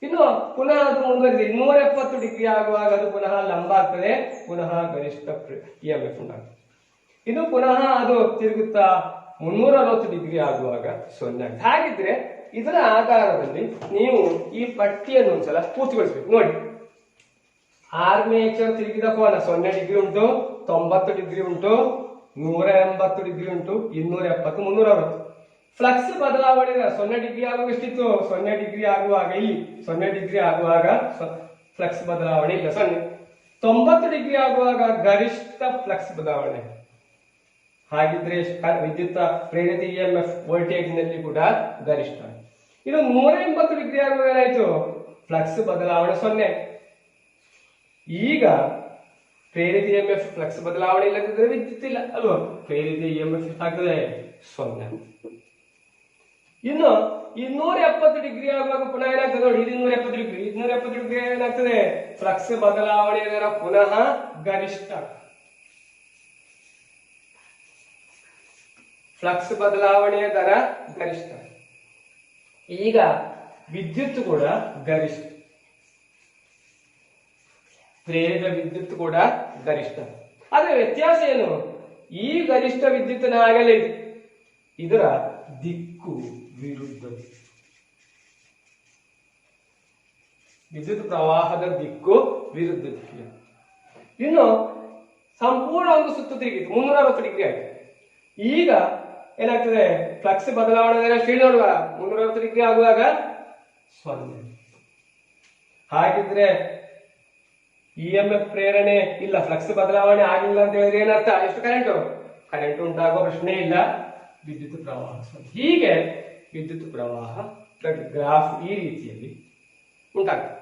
ಇನ್ನು ಪುನಃ ಅದು ಮುಂದುವರಿದೆ 270 ಡಿಗ್ರಿ ಆಗುವಾಗ ಅದು ಪುನಃ ಲಂಬ ಆಗ್ತದೆ, ಪುನಃ ಗರಿಷ್ಠ EMF ಉಂಟಾಗ್ತದೆ. ಇನ್ನು ಪುನಃ ಅದು ತಿರುಗುತ್ತಾ 360 ಡಿಗ್ರಿ ಆಗುವಾಗ 0 ಆಗ್ತದೆ. ಹಾಗಿದ್ರೆ ಇದರ ಆಧಾರದಲ್ಲಿ ನೀವು ಈ ಪಟ್ಟಿಯನ್ನು ಒಂದ್ಸಲ ಪೂರ್ತಿಗೊಳಿಸಬೇಕು ನೋಡಿ. ಆರ್ಮೇಚರ್ ತಿರುಗಿದ ಕೋನ 0 ಡಿಗ್ರಿ ಉಂಟು, 90 ಡಿಗ್ರಿ ಉಂಟು, 180 ಡಿಗ್ರಿ ಉಂಟು, 270, 360. ಫ್ಲಕ್ಸ್ ಬದಲಾವಣೆ 0 ಡಿಗ್ರಿ ಆಗುವಾಗ ಎಷ್ಟಿತ್ತು? 0 ಡಿಗ್ರಿ ಆಗುವಾಗ ಇಲ್ಲಿ 0 ಡಿಗ್ರಿ ಆಗುವಾಗ ಫ್ಲಕ್ಸ್ ಬದಲಾವಣೆ ಇಲ್ಲ 0. 90 ಡಿಗ್ರಿ ಆಗುವಾಗ ಗರಿಷ್ಠ ಫ್ಲಕ್ಸ್ ಬದಲಾವಣೆ. ಹಾಗಿದ್ರೆ ವಿದ್ಯುತ್ ಪ್ರೇರಿತ ಇಎಂಎಫ್ ವೋಲ್ಟೇಜ್ ನಲ್ಲಿ ಕೂಡ ಗರಿಷ್ಠ. ಇದು 180 ಡಿಗ್ರಿ ಆಗುವಾಗ ಏನಾಯ್ತು? ಫ್ಲಕ್ಸ್ ಬದಲಾವಣೆ 0. ಈಗ ಪ್ರೇರಿತ ಇಎಂಎಫ್ ಫ್ಲಕ್ಸ್ ಬದಲಾವಣೆ ಇಲ್ಲದಿದ್ದರೆ ವಿದ್ಯುತ್ ಇಲ್ಲ ಅಲ್ವಾ? ಪ್ರೇರಿತ ಇಎಂಎಫ್ ಆಗ್ತದೆ 0. ಇನ್ನು 270 ಡಿಗ್ರಿ ಆಗುವಾಗ ಪುನಃ ಏನಾಗ್ತದೆ ನೋಡಿ, 270 ಡಿಗ್ರಿ ಏನಾಗ್ತದೆ? ಫ್ಲಕ್ಸ್ ಬದಲಾವಣೆ ದರ ಪುನಃ ಗರಿಷ್ಠ. ಫ್ಲಕ್ಸ್ ಬದಲಾವಣೆಯ ದರ ಗರಿಷ್ಠ. ಈಗ ವಿದ್ಯುತ್ ಕೂಡ ಗರಿಷ್ಠ, ಪ್ರೇರಿತ ವಿದ್ಯುತ್ ಕೂಡ ಗರಿಷ್ಠ. ಆದ್ರೆ ವ್ಯತ್ಯಾಸ ಏನು? ಈ ಗರಿಷ್ಠ ವಿದ್ಯುತ್ತಿನಾಗಲೇ ಇದರ ದಿಕ್ಕು ವಿರುದ್ಧ. ವಿದ್ಯುತ್ ಪ್ರವಾಹದ ದಿಕ್ಕು ವಿರುದ್ಧ ದಿಕ್ಕು. ಇನ್ನು ಸಂಪೂರ್ಣ ಒಂದು ಸುತ್ತು ತಿರುಗಿತು, 360 ಡಿಗ್ರಿ ಆಯ್ತು. ಈಗ ಏನಾಗ್ತದೆ? ಫ್ಲಕ್ಸ್ ಬದಲಾವಣೆ ಶ್ರೇಣಿ ನೋಡುವ 360 ಡಿಗ್ರಿ ಆಗುವಾಗ 0. ಹಾಗಿದ್ರೆ ಇಎಂಎಫ್ ಪ್ರೇರಣೆ ಇಲ್ಲ, ಫ್ಲಕ್ಸ್ ಬದಲಾವಣೆ ಆಗಿಲ್ಲ ಅಂತ ಹೇಳಿದ್ರೆ ಏನರ್ಥ? ಎಷ್ಟು ಕರೆಂಟ್ ಉಂಟಾಗುವ ಪ್ರಶ್ನೆ ಇಲ್ಲ, ವಿದ್ಯುತ್ ಪ್ರವಾಹ 0. ಹೀಗೆ ವಿದ್ಯುತ್ ಪ್ರವಾಹ ಗ್ರಾಫ್ ಈ ರೀತಿಯಲ್ಲಿ ಉಂಟಾಗ್ತದೆ.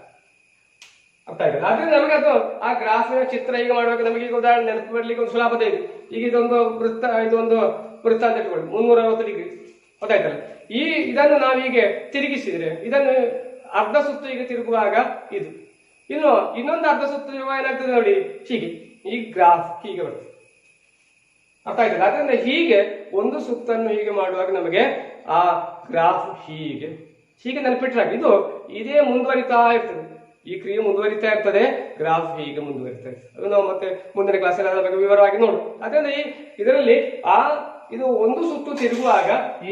ಅರ್ಥ ಆಗಿದೆ? ಆದ್ರಿಂದ ನಮಗೆ ಅದು ಆ ಗ್ರಾಫಿನ ಚಿತ್ರ ಈಗ ಮಾಡುವಾಗ ನಮಗೆ ಈಗ ಉದಾಹರಣೆ ನೆನಪು ಬರ್ಲಿಕ್ಕೆ ಒಂದು ಸುಲಭತೆ ಇದೆ. ಈಗ ಇದೊಂದು ವೃತ್ತ ಅಂತ ಇಟ್ಕೊಳ್ಳಿ, 360 ಡಿಗ್ರಿ ಗೊತ್ತಾಯ್ತಲ್ಲ. ಇದನ್ನು ನಾವೀಗ ತಿರುಗಿಸಿದ್ರೆ ಇದನ್ನು ಅರ್ಧ ಸುತ್ತು ಈಗ ತಿರುಗುವಾಗ ಇದು, ಇನ್ನು ಇನ್ನೊಂದು ಅರ್ಧ ಸುತ್ತು ಏನಾಗ್ತದೆ ನೋಡಿ, ಹೀಗೆ ಈ ಗ್ರಾಫ್ ಹೀಗೆ ಬರ್ತದೆ. ಅರ್ಥ ಆಯ್ತಲ್ಲ? ಅದರಿಂದ ಹೀಗೆ ಒಂದು ಸುತ್ತನ್ನು ಹೀಗೆ ಮಾಡುವಾಗ ನಮಗೆ ಆ ಗ್ರಾಫ್ ಹೀಗೆ ನೆನಪಿಟ್ರೆ ಇದು ಇದೇ ಮುಂದುವರಿತಾ ಇರ್ತದೆ. ಈ ಕ್ರಿಯೆ ಮುಂದುವರಿತಾ ಇರ್ತದೆ, ಗ್ರಾಫ್ ಹೀಗೆ ಮುಂದುವರಿತಾ ಇರ್ತದೆ. ಅದು ನಾವು ಮತ್ತೆ ಮುಂದಿನ ಕ್ಲಾಸಲ್ಲಿ ಅದರ ಬಗ್ಗೆ ವಿವರವಾಗಿ ನೋಡು. ಅದರಿಂದ ಇದರಲ್ಲಿ ಇದು ಒಂದು ಸುತ್ತು ತಿರುಗುವಾಗ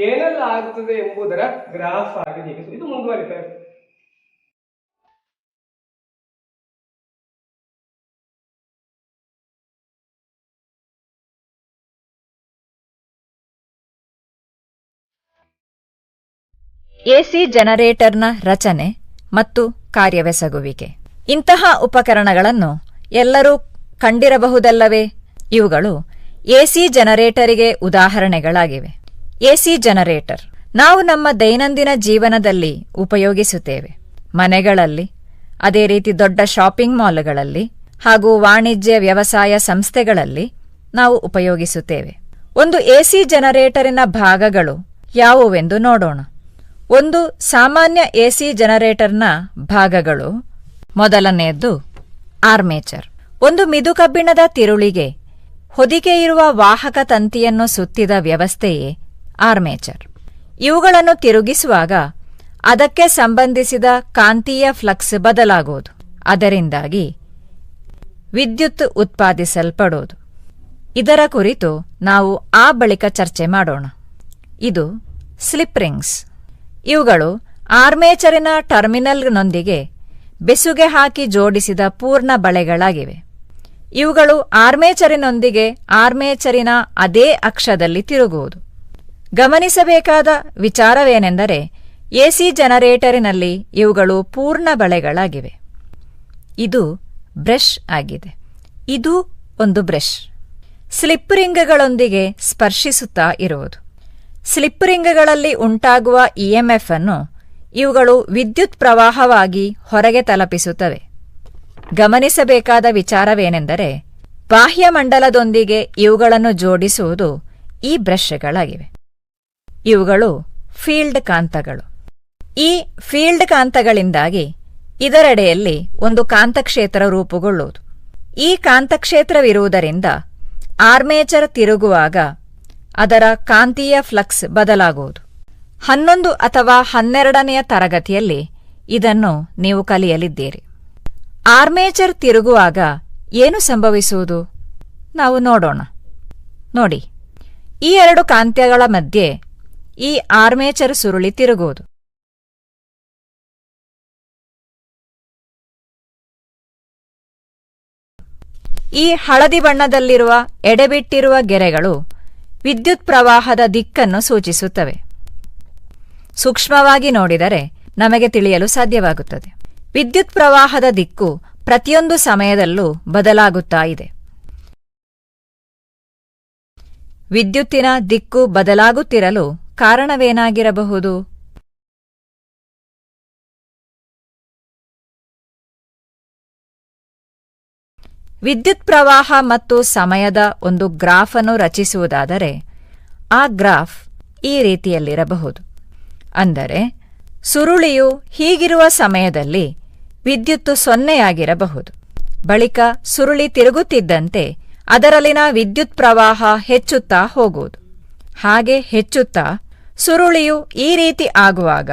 ಏನೆಲ್ಲ ಆಗುತ್ತದೆ ಎಂಬುದರ ಗ್ರಾಫ್ ಆಗಿ ಹೀಗೆ ಇದು ಮುಂದುವರಿತಾ ಇರ್ತದೆ. ಎಸಿ ಜನರೇಟರ್ನ ರಚನೆ ಮತ್ತು ಕಾರ್ಯವೆಸಗುವಿಕೆ. ಇಂತಹ ಉಪಕರಣಗಳನ್ನು ಎಲ್ಲರೂ ಕಂಡಿರಬಹುದಲ್ಲವೇ? ಇವುಗಳು ಎಸಿ ಜನರೇಟರಿಗೆ ಉದಾಹರಣೆಗಳಾಗಿವೆ. ಎಸಿ ಜನರೇಟರ್ ನಾವು ನಮ್ಮ ದೈನಂದಿನ ಜೀವನದಲ್ಲಿ ಉಪಯೋಗಿಸುತ್ತೇವೆ. ಮನೆಗಳಲ್ಲಿ, ಅದೇ ರೀತಿ ದೊಡ್ಡ ಶಾಪಿಂಗ್ ಮಾಲ್ಗಳಲ್ಲಿ ಹಾಗೂ ವಾಣಿಜ್ಯ ವ್ಯವಸಾಯ ಸಂಸ್ಥೆಗಳಲ್ಲಿ ನಾವು ಉಪಯೋಗಿಸುತ್ತೇವೆ. ಒಂದು ಎಸಿ ಜನರೇಟರಿನ ಭಾಗಗಳು ಯಾವುವೆಂದು ನೋಡೋಣ. ಒಂದು ಸಾಮಾನ್ಯ ಎಸಿ ಜನರೇಟರ್ನ ಭಾಗಗಳು. ಮೊದಲನೆಯದ್ದು ಆರ್ಮೇಚರ್. ಒಂದು ಮಿದುಕಬ್ಬಿಣದ ತಿರುಳಿಗೆ ಹೊದಿಕೆಯಿರುವ ವಾಹಕ ತಂತಿಯನ್ನು ಸುತ್ತಿದ ವ್ಯವಸ್ಥೆಯೇ ಆರ್ಮೇಚರ್. ಇವುಗಳನ್ನು ತಿರುಗಿಸುವಾಗ ಅದಕ್ಕೆ ಸಂಬಂಧಿಸಿದ ಕಾಂತೀಯ ಫ್ಲಕ್ಸ್ ಬದಲಾಗುವುದು. ಅದರಿಂದಾಗಿ ವಿದ್ಯುತ್ ಉತ್ಪಾದಿಸಲ್ಪಡುವುದು. ಇದರ ಕುರಿತು ನಾವು ಆ ಬಳಿಕ ಚರ್ಚೆ ಮಾಡೋಣ. ಇದು ಸ್ಲಿಪ್ ರಿಂಗ್ಸ್. ಇವುಗಳು ಆರ್ಮೇಚರಿನ ಟರ್ಮಿನಲ್ನೊಂದಿಗೆ ಬೆಸುಗೆ ಹಾಕಿ ಜೋಡಿಸಿದ ಪೂರ್ಣ ಬಳೆಗಳಾಗಿವೆ. ಇವುಗಳು ಆರ್ಮೇಚರಿನೊಂದಿಗೆ ಆರ್ಮೇಚರಿನ ಅದೇ ಅಕ್ಷದಲ್ಲಿ ತಿರುಗುವುದು. ಗಮನಿಸಬೇಕಾದ ವಿಚಾರವೇನೆಂದರೆ ಎಸಿ ಜನರೇಟರಿನಲ್ಲಿ ಇವುಗಳು ಪೂರ್ಣ ಬಳೆಗಳಾಗಿವೆ. ಇದು ಬ್ರಷ್ ಆಗಿದೆ. ಇದು ಒಂದು ಬ್ರಷ್. ಸ್ಲಿಪ್ ರಿಂಗ್ಗಳೊಂದಿಗೆ ಸ್ಪರ್ಶಿಸುತ್ತಾ ಇರುವುದು. ಸ್ಲಿಪ್ ರಿಂಗ್ಗಳಲ್ಲಿ ಉಂಟಾಗುವ ಇಎಂಎಫ್ ಅನ್ನು ಇವುಗಳು ವಿದ್ಯುತ್ ಪ್ರವಾಹವಾಗಿ ಹೊರಗೆ ತಲುಪಿಸುತ್ತವೆ. ಗಮನಿಸಬೇಕಾದ ವಿಚಾರವೇನೆಂದರೆ ಬಾಹ್ಯಮಂಡಲದೊಂದಿಗೆ ಇವುಗಳನ್ನು ಜೋಡಿಸುವುದು ಈ ಬ್ರಷ್ಗಳಾಗಿವೆ. ಇವುಗಳು ಫೀಲ್ಡ್ ಕಾಂತಗಳು. ಈ ಫೀಲ್ಡ್ ಕಾಂತಗಳಿಂದಾಗಿ ಇದರೆಡೆಯಲ್ಲಿ ಒಂದು ಕಾಂತಕ್ಷೇತ್ರ ರೂಪುಗೊಳ್ಳುವುದು. ಈ ಕಾಂತಕ್ಷೇತ್ರವಿರುವುದರಿಂದ ಆರ್ಮೇಚರ್ ತಿರುಗುವಾಗ ಅದರ ಕಾಂತೀಯ ಫ್ಲಕ್ಸ್ ಬದಲಾಗುವುದು. 11 ಅಥವಾ 12ನೆಯ ತರಗತಿಯಲ್ಲಿ ಇದನ್ನು ನೀವು ಕಲಿಯಲಿದ್ದೀರಿ. ಆರ್ಮೇಚರ್ ತಿರುಗುವಾಗ ಏನು ಸಂಭವಿಸುವುದು ನಾವು ನೋಡೋಣ. ನೋಡಿ, ಈ ಎರಡು ಕಾಂತ್ಯಗಳ ಮಧ್ಯೆ ಈ ಆರ್ಮೇಚರ್ ಸುರುಳಿ ತಿರುಗುವುದು. ಈ ಹಳದಿ ಬಣ್ಣದಲ್ಲಿರುವ ಎಡೆಬಿಟ್ಟಿರುವ ಗೆರೆಗಳು ವಿದ್ಯುತ್ ಪ್ರವಾಹದ ದಿಕ್ಕನ್ನು ಸೂಚಿಸುತ್ತವೆ. ಸೂಕ್ಷ್ಮವಾಗಿ ನೋಡಿದರೆ ನಮಗೆ ತಿಳಿಯಲು ಸಾಧ್ಯವಾಗುತ್ತದೆ. ವಿದ್ಯುತ್ ಪ್ರವಾಹದ ದಿಕ್ಕು ಪ್ರತಿಯೊಂದು ಸಮಯದಲ್ಲೂ ಬದಲಾಗುತ್ತಾ ಇದೆ. ವಿದ್ಯುತ್ತಿನ ದಿಕ್ಕು ಬದಲಾಗುತ್ತಿರಲು ಕಾರಣವೇನಾಗಿರಬಹುದು? ವಿದ್ಯುತ್ ಪ್ರವಾಹ ಮತ್ತು ಸಮಯದ ಒಂದು ಗ್ರಾಫ್ ಅನ್ನು ರಚಿಸುವುದಾದರೆ ಆ ಗ್ರಾಫ್ ಈ ರೀತಿಯಲ್ಲಿರಬಹುದು. ಅಂದರೆ ಸುರುಳಿಯು ಹೀಗಿರುವ ಸಮಯದಲ್ಲಿ ವಿದ್ಯುತ್ತು 0 ಆಗಿರಬಹುದು. ಬಳಿಕ ಸುರುಳಿ ತಿರುಗುತ್ತಿದ್ದಂತೆ ಅದರಲ್ಲಿನ ವಿದ್ಯುತ್ ಪ್ರವಾಹ ಹೆಚ್ಚುತ್ತಾ ಹೋಗುವುದು. ಹಾಗೆ ಹೆಚ್ಚುತ್ತಾ ಸುರುಳಿಯು ಈ ರೀತಿ ಆಗುವಾಗ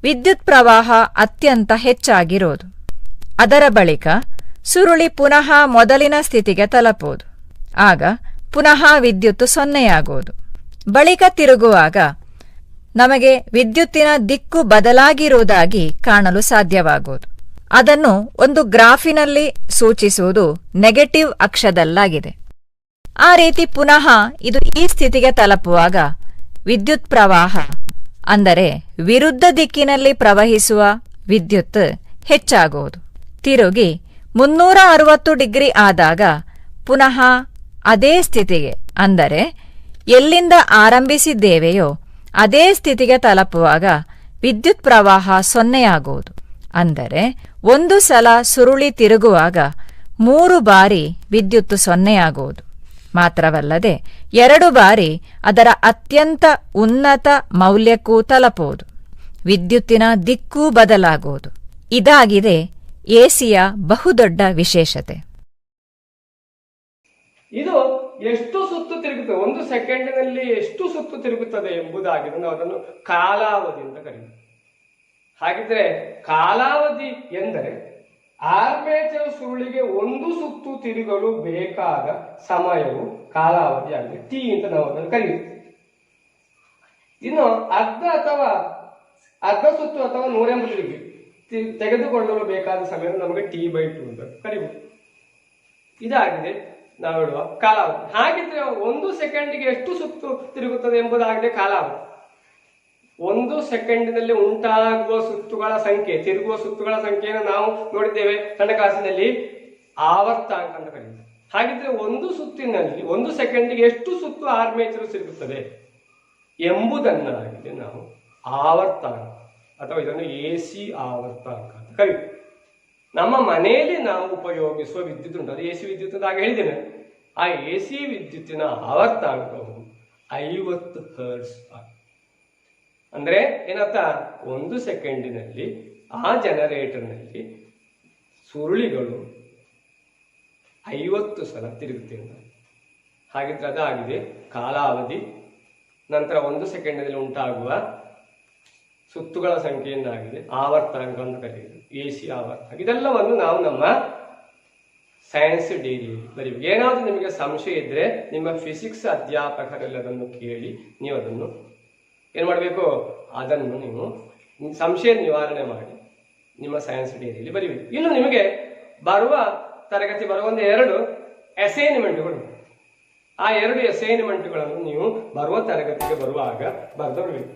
ವಿದ್ಯುತ್ ಪ್ರವಾಹ ಅತ್ಯಂತ ಹೆಚ್ಚಾಗಿರೋದು. ಅದರ ಬಳಿಕ ಸುರುಳಿ ಪುನಃ ಮೊದಲಿನ ಸ್ಥಿತಿಗೆ ತಲುಪುವುದು. ಆಗ ಪುನಃ ವಿದ್ಯುತ್ತು 0 ಆಗುವುದು. ಬಳಿಕ ತಿರುಗುವಾಗ ನಮಗೆ ವಿದ್ಯುತ್ತಿನ ದಿಕ್ಕು ಬದಲಾಗಿರುವುದಾಗಿ ಕಾಣಲು ಸಾಧ್ಯವಾಗುವುದು. ಅದನ್ನು ಒಂದು ಗ್ರಾಫಿನಲ್ಲಿ ಸೂಚಿಸುವುದು ನೆಗೆಟಿವ್ ಅಕ್ಷದಲ್ಲಾಗಿದೆ. ಆ ರೀತಿ ಪುನಃ ಇದು ಈ ಸ್ಥಿತಿಗೆ ತಲುಪುವಾಗ ವಿದ್ಯುತ್ ಪ್ರವಾಹ ಅಂದರೆ ವಿರುದ್ಧ ದಿಕ್ಕಿನಲ್ಲಿ ಪ್ರವಹಿಸುವ ವಿದ್ಯುತ್ ಹೆಚ್ಚಾಗುವುದು. ತಿರುಗಿ 360 ಡಿಗ್ರಿ ಆದಾಗ ಪುನಃ ಅದೇ ಸ್ಥಿತಿಗೆ, ಅಂದರೆ ಎಲ್ಲಿಂದ ಆರಂಭಿಸಿದ್ದೇವೆಯೋ ಅದೇ ಸ್ಥಿತಿಗೆ ತಲುಪುವಾಗ ವಿದ್ಯುತ್ ಪ್ರವಾಹ 0 ಆಗುವುದು. ಅಂದರೆ ಒಂದು ಸಲ ಸುರುಳಿ ತಿರುಗುವಾಗ 3 ಬಾರಿ ವಿದ್ಯುತ್ತು 0 ಆಗುವುದು. ಮಾತ್ರವಲ್ಲದೆ 2 ಬಾರಿ ಅದರ ಅತ್ಯಂತ ಉನ್ನತ ಮೌಲ್ಯಕ್ಕೂ ತಲುಪುವುದು. ವಿದ್ಯುತ್ತಿನ ದಿಕ್ಕೂ ಬದಲಾಗುವುದು. ಇದಾಗಿದೆ ಎಸಿಯ ಬಹುದೊಡ್ಡ ವಿಶೇಷತೆ. ಇದು ಎಷ್ಟು ಸುತ್ತು ತಿರುಗುತ್ತದೆ, 1 ಸೆಕೆಂಡಿನಲ್ಲಿ ಎಷ್ಟು ಸುತ್ತು ತಿರುಗುತ್ತದೆ ಎಂಬುದಾಗಿದೆ. ನಾವು ಅದನ್ನು ಕಾಲಾವಧಿ ಅಂತ ಕರೀತೀವಿ. ಹಾಗಿದ್ರೆ ಕಾಲಾವಧಿ ಎಂದರೆ ಆರ್ಮೇಚರ್ ಸುರುಳಿಗೆ 1 ಸುತ್ತು ತಿರುಗಲು ಬೇಕಾದ ಸಮಯವು ಕಾಲಾವಧಿ ಆಗಿದೆ. ಟಿ ಅಂತ ನಾವು ಅದನ್ನು ಕರೀತೀವಿ. ಇನ್ನು ಅರ್ಧ ಸುತ್ತು ಅಥವಾ 180 ಡಿಗ್ರಿ ತೆಗೆದುಕೊಳ್ಳಲು ಬೇಕಾದ ಸಮಯ ನಮಗೆ T/2 ಅಂತ ಕರೀಬಹುದು. ಇದಾಗಿದೆ ನಾವು ಹೇಳುವ ಕಾಲಾವಧಿ. ಹಾಗಿದ್ರೆ 1 ಸೆಕೆಂಡಿಗೆ ಎಷ್ಟು ಸುತ್ತು ತಿರುಗುತ್ತದೆ ಎಂಬುದಾಗಿದೆ ಕಾಲಾವಧಿ. 1 ಸೆಕೆಂಡಿನಲ್ಲಿ ಉಂಟಾಗುವ ಸುತ್ತುಗಳ ಸಂಖ್ಯೆ, ತಿರುಗುವ ಸುತ್ತುಗಳ ಸಂಖ್ಯೆಯನ್ನು ನಾವು ನೋಡಿದ್ದೇವೆ ಸಣ್ಣ ಕ್ಲಾಸಿನಲ್ಲಿ, ಆವರ್ತಾಂಕ ಅಂತ ಕರೀತೀವಿ. ಹಾಗಿದ್ರೆ 1 ಸುತ್ತಿನಲ್ಲಿ 1 ಸೆಕೆಂಡಿಗೆ ಎಷ್ಟು ಸುತ್ತು ಆರ್ಮೇಚರ್ ತಿರುಗುತ್ತದೆ ಎಂಬುದನ್ನಾಗಿದೆ ನಾವು ಆವರ್ತಾಂಕ ಅಥವಾ ಇದನ್ನು ಎಸಿ ಆವರ್ತಾಂಕ ಅಂತ ಕರೀತೀವಿ. ನಮ್ಮ ಮನೆಯಲ್ಲಿ ನಾವು ಉಪಯೋಗಿಸುವ ವಿದ್ಯುತ್ ಉಂಟು, ಅದು ಎಸಿ ವಿದ್ಯುತ್ ಅಂತ ಆಗ ಹೇಳಿದ್ದೇನೆ. ಆ ಎಸಿ ವಿದ್ಯುತ್ತಿನ ಆವರ್ತಾಂಕವು 50 ಹರ್ಟ್ಸ್. ಅಂದ್ರೆ ಏನರ್ಥ, 1 ಸೆಕೆಂಡಿನಲ್ಲಿ ಆ ಜನರೇಟರ್ನಲ್ಲಿ ಸುರುಳಿಗಳು 50 ಸಲ ತಿರುಗುತ್ತೇವೆ. ಹಾಗಿದ್ರೆ ಅದಾಗಿದೆ ಕಾಲಾವಧಿ. ನಂತರ 1 ಸೆಕೆಂಡಿನಲ್ಲಿ ಉಂಟಾಗುವ ಸುತ್ತುಗಳ ಸಂಖ್ಯೆಯನ್ನಾಗಿದೆ ಆವರ್ತಾಂಕ ಅಂತ ಕರೆಯುವುದು, ಎಸಿ ಆವರ್ತಾಂಕ. ಇದೆಲ್ಲವನ್ನು ನಾವು ನಮ್ಮ ಸೈನ್ಸ್ ಡೈರಿಯಲ್ಲಿ ಬರೀಬೇಕು. ಏನಾದರೂ ನಿಮಗೆ ಸಂಶಯ ಇದ್ರೆ ನಿಮ್ಮ ಫಿಸಿಕ್ಸ್ ಅಧ್ಯಾಪಕರೆಲ್ಲ ಅದನ್ನು ಕೇಳಿ ನೀವು ಅದನ್ನು ಏನು ಮಾಡಬೇಕು, ಅದನ್ನು ನೀವು ಸಂಶಯ ನಿವಾರಣೆ ಮಾಡಿ ನಿಮ್ಮ ಸೈನ್ಸ್ ಡೈರಿಯಲ್ಲಿ ಬರೀಬೇಕು. ಇನ್ನು ನಿಮಗೆ ಬರುವ ತರಗತಿ ಬರುವ 2 ಅಸೈನ್ಮೆಂಟ್ಗಳು, ಆ 2 ಅಸೈನ್ಮೆಂಟ್ಗಳನ್ನು ನೀವು ಬರುವ ತರಗತಿಗೆ ಬರುವಾಗ ಬರೆದೊಳ್ಬೇಕು.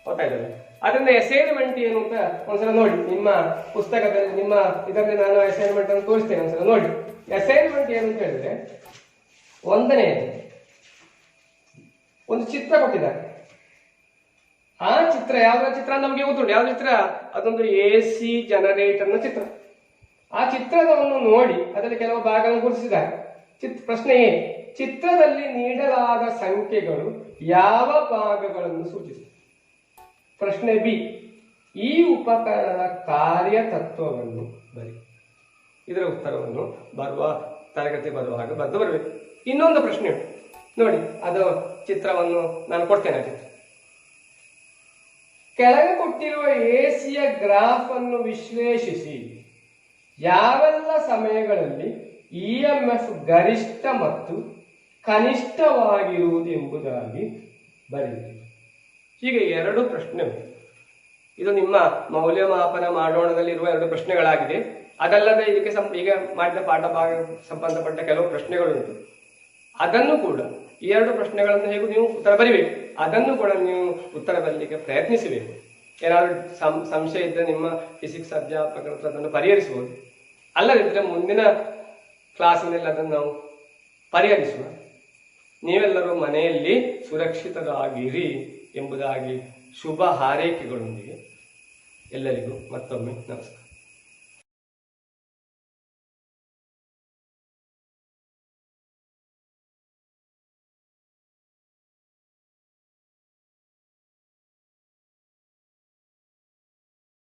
ಗೊತ್ತಾಯ್ತಲ್ಲ? ಅದರಿಂದ ಅಸೈನ್ಮೆಂಟ್ ಏನು ಅಂತ ಒಂದ್ಸಲ ನೋಡಿ. ನಿಮ್ಮ ಪುಸ್ತಕದಲ್ಲಿ ನಿಮ್ಮ ಇದರಲ್ಲಿ ನಾನು ಅಸೈನ್ಮೆಂಟ್ ಅನ್ನು ತೋರಿಸ್ತೇನೆ, ಒಂದ್ಸಲ ನೋಡಿ. ಅಸೈನ್ಮೆಂಟ್ ಏನು ಅಂತ ಹೇಳಿದ್ರೆ, 1ನೇ ಒಂದು ಚಿತ್ರ ಕೊಟ್ಟಿದ್ದಾರೆ. ಆ ಚಿತ್ರ ಯಾವ್ದ್ರ ಚಿತ್ರ ನಮಗೆ ಗೊತ್ತುಂಟು. ಯಾವ ಚಿತ್ರ? ಅದೊಂದು ಎಸಿ ಜನರೇಟರ್ನ ಚಿತ್ರ. ಆ ಚಿತ್ರವನ್ನು ನೋಡಿ ಅದರಲ್ಲಿ ಕೆಲವು ಭಾಗವನ್ನು ಗುರುತಿಸಿದ್ದಾರೆ. ಪ್ರಶ್ನೆ ಏನು? ಚಿತ್ರದಲ್ಲಿ ನೀಡಲಾದ ಸಂಖ್ಯೆಗಳು ಯಾವ ಭಾಗಗಳನ್ನು ಸೂಚಿಸುತ್ತವೆ? ಪ್ರಶ್ನೆ ಬಿ, ಈ ಉಪಕರಣದ ಕಾರ್ಯತತ್ವವನ್ನು ಬರಿ. ಇದರ ಉತ್ತರವನ್ನು ಬರುವ ತರಗತಿ ಬರುವಾಗ ಬರೆದು ಬರಬೇಕು. ಇನ್ನೊಂದು ಪ್ರಶ್ನೆ ಉಂಟು ನೋಡಿ, ಅದು ಚಿತ್ರವನ್ನು ನಾನು ಕೊಡ್ತೇನೆ. ಆ ಚಿತ್ರ ಕೆಳಗೆ ಕೊಟ್ಟಿರುವ ಎಸಿಯ ಗ್ರಾಫ್ ಅನ್ನು ವಿಶ್ಲೇಷಿಸಿ ಯಾವೆಲ್ಲ ಸಮಯಗಳಲ್ಲಿ ಇಎಂಎಫ್ ಗರಿಷ್ಠ ಮತ್ತು ಕನಿಷ್ಠವಾಗಿರುವುದು ಎಂಬುದಾಗಿ ಬರೆಯಿರಿ. ಹೀಗೆ 2 ಪ್ರಶ್ನೆ ಉಂಟು. ಇದು ನಿಮ್ಮ ಮೌಲ್ಯಮಾಪನ ಮಾಡೋಣದಲ್ಲಿ ಇರುವ 2 ಪ್ರಶ್ನೆಗಳಾಗಿದೆ. ಅದಲ್ಲದೆ ಇದಕ್ಕೆ ಈಗ ಮಾಡಿದ ಪಾಠ ಭಾಗ ಸಂಬಂಧಪಟ್ಟ ಕೆಲವು ಪ್ರಶ್ನೆಗಳುಂಟು. ಅದನ್ನು ಕೂಡ ಈ 2 ಪ್ರಶ್ನೆಗಳನ್ನು ಹೇಗೂ ನೀವು ಉತ್ತರ ಬರಿಬೇಕು. ಅದನ್ನು ಕೂಡ ನೀವು ಉತ್ತರ ಬರಲಿಕ್ಕೆ ಪ್ರಯತ್ನಿಸಬೇಕು. ಏನಾದರೂ ಸಂಶಯ ಇದ್ದರೆ ನಿಮ್ಮ ಫಿಸಿಕ್ಸ್ ಅಧ್ಯಾಪಕರ ಹತ್ರ ಅದನ್ನು ಪರಿಹರಿಸಬಹುದು. ಅಲ್ಲದಿದ್ದರೆ ಮುಂದಿನ ಕ್ಲಾಸಿನಲ್ಲಿ ಅದನ್ನು ನಾವು ಪರಿಹರಿಸುವ. ನೀವೆಲ್ಲರೂ ಮನೆಯಲ್ಲಿ ಸುರಕ್ಷಿತರಾಗಿರಿ ಎಂಬುದಾಗಿ ಶುಭ ಹಾರೈಕೆಗಳೊಂದಿಗೆ ಎಲ್ಲರಿಗೂ ಮತ್ತೊಮ್ಮೆ ನಮಸ್ಕಾರ.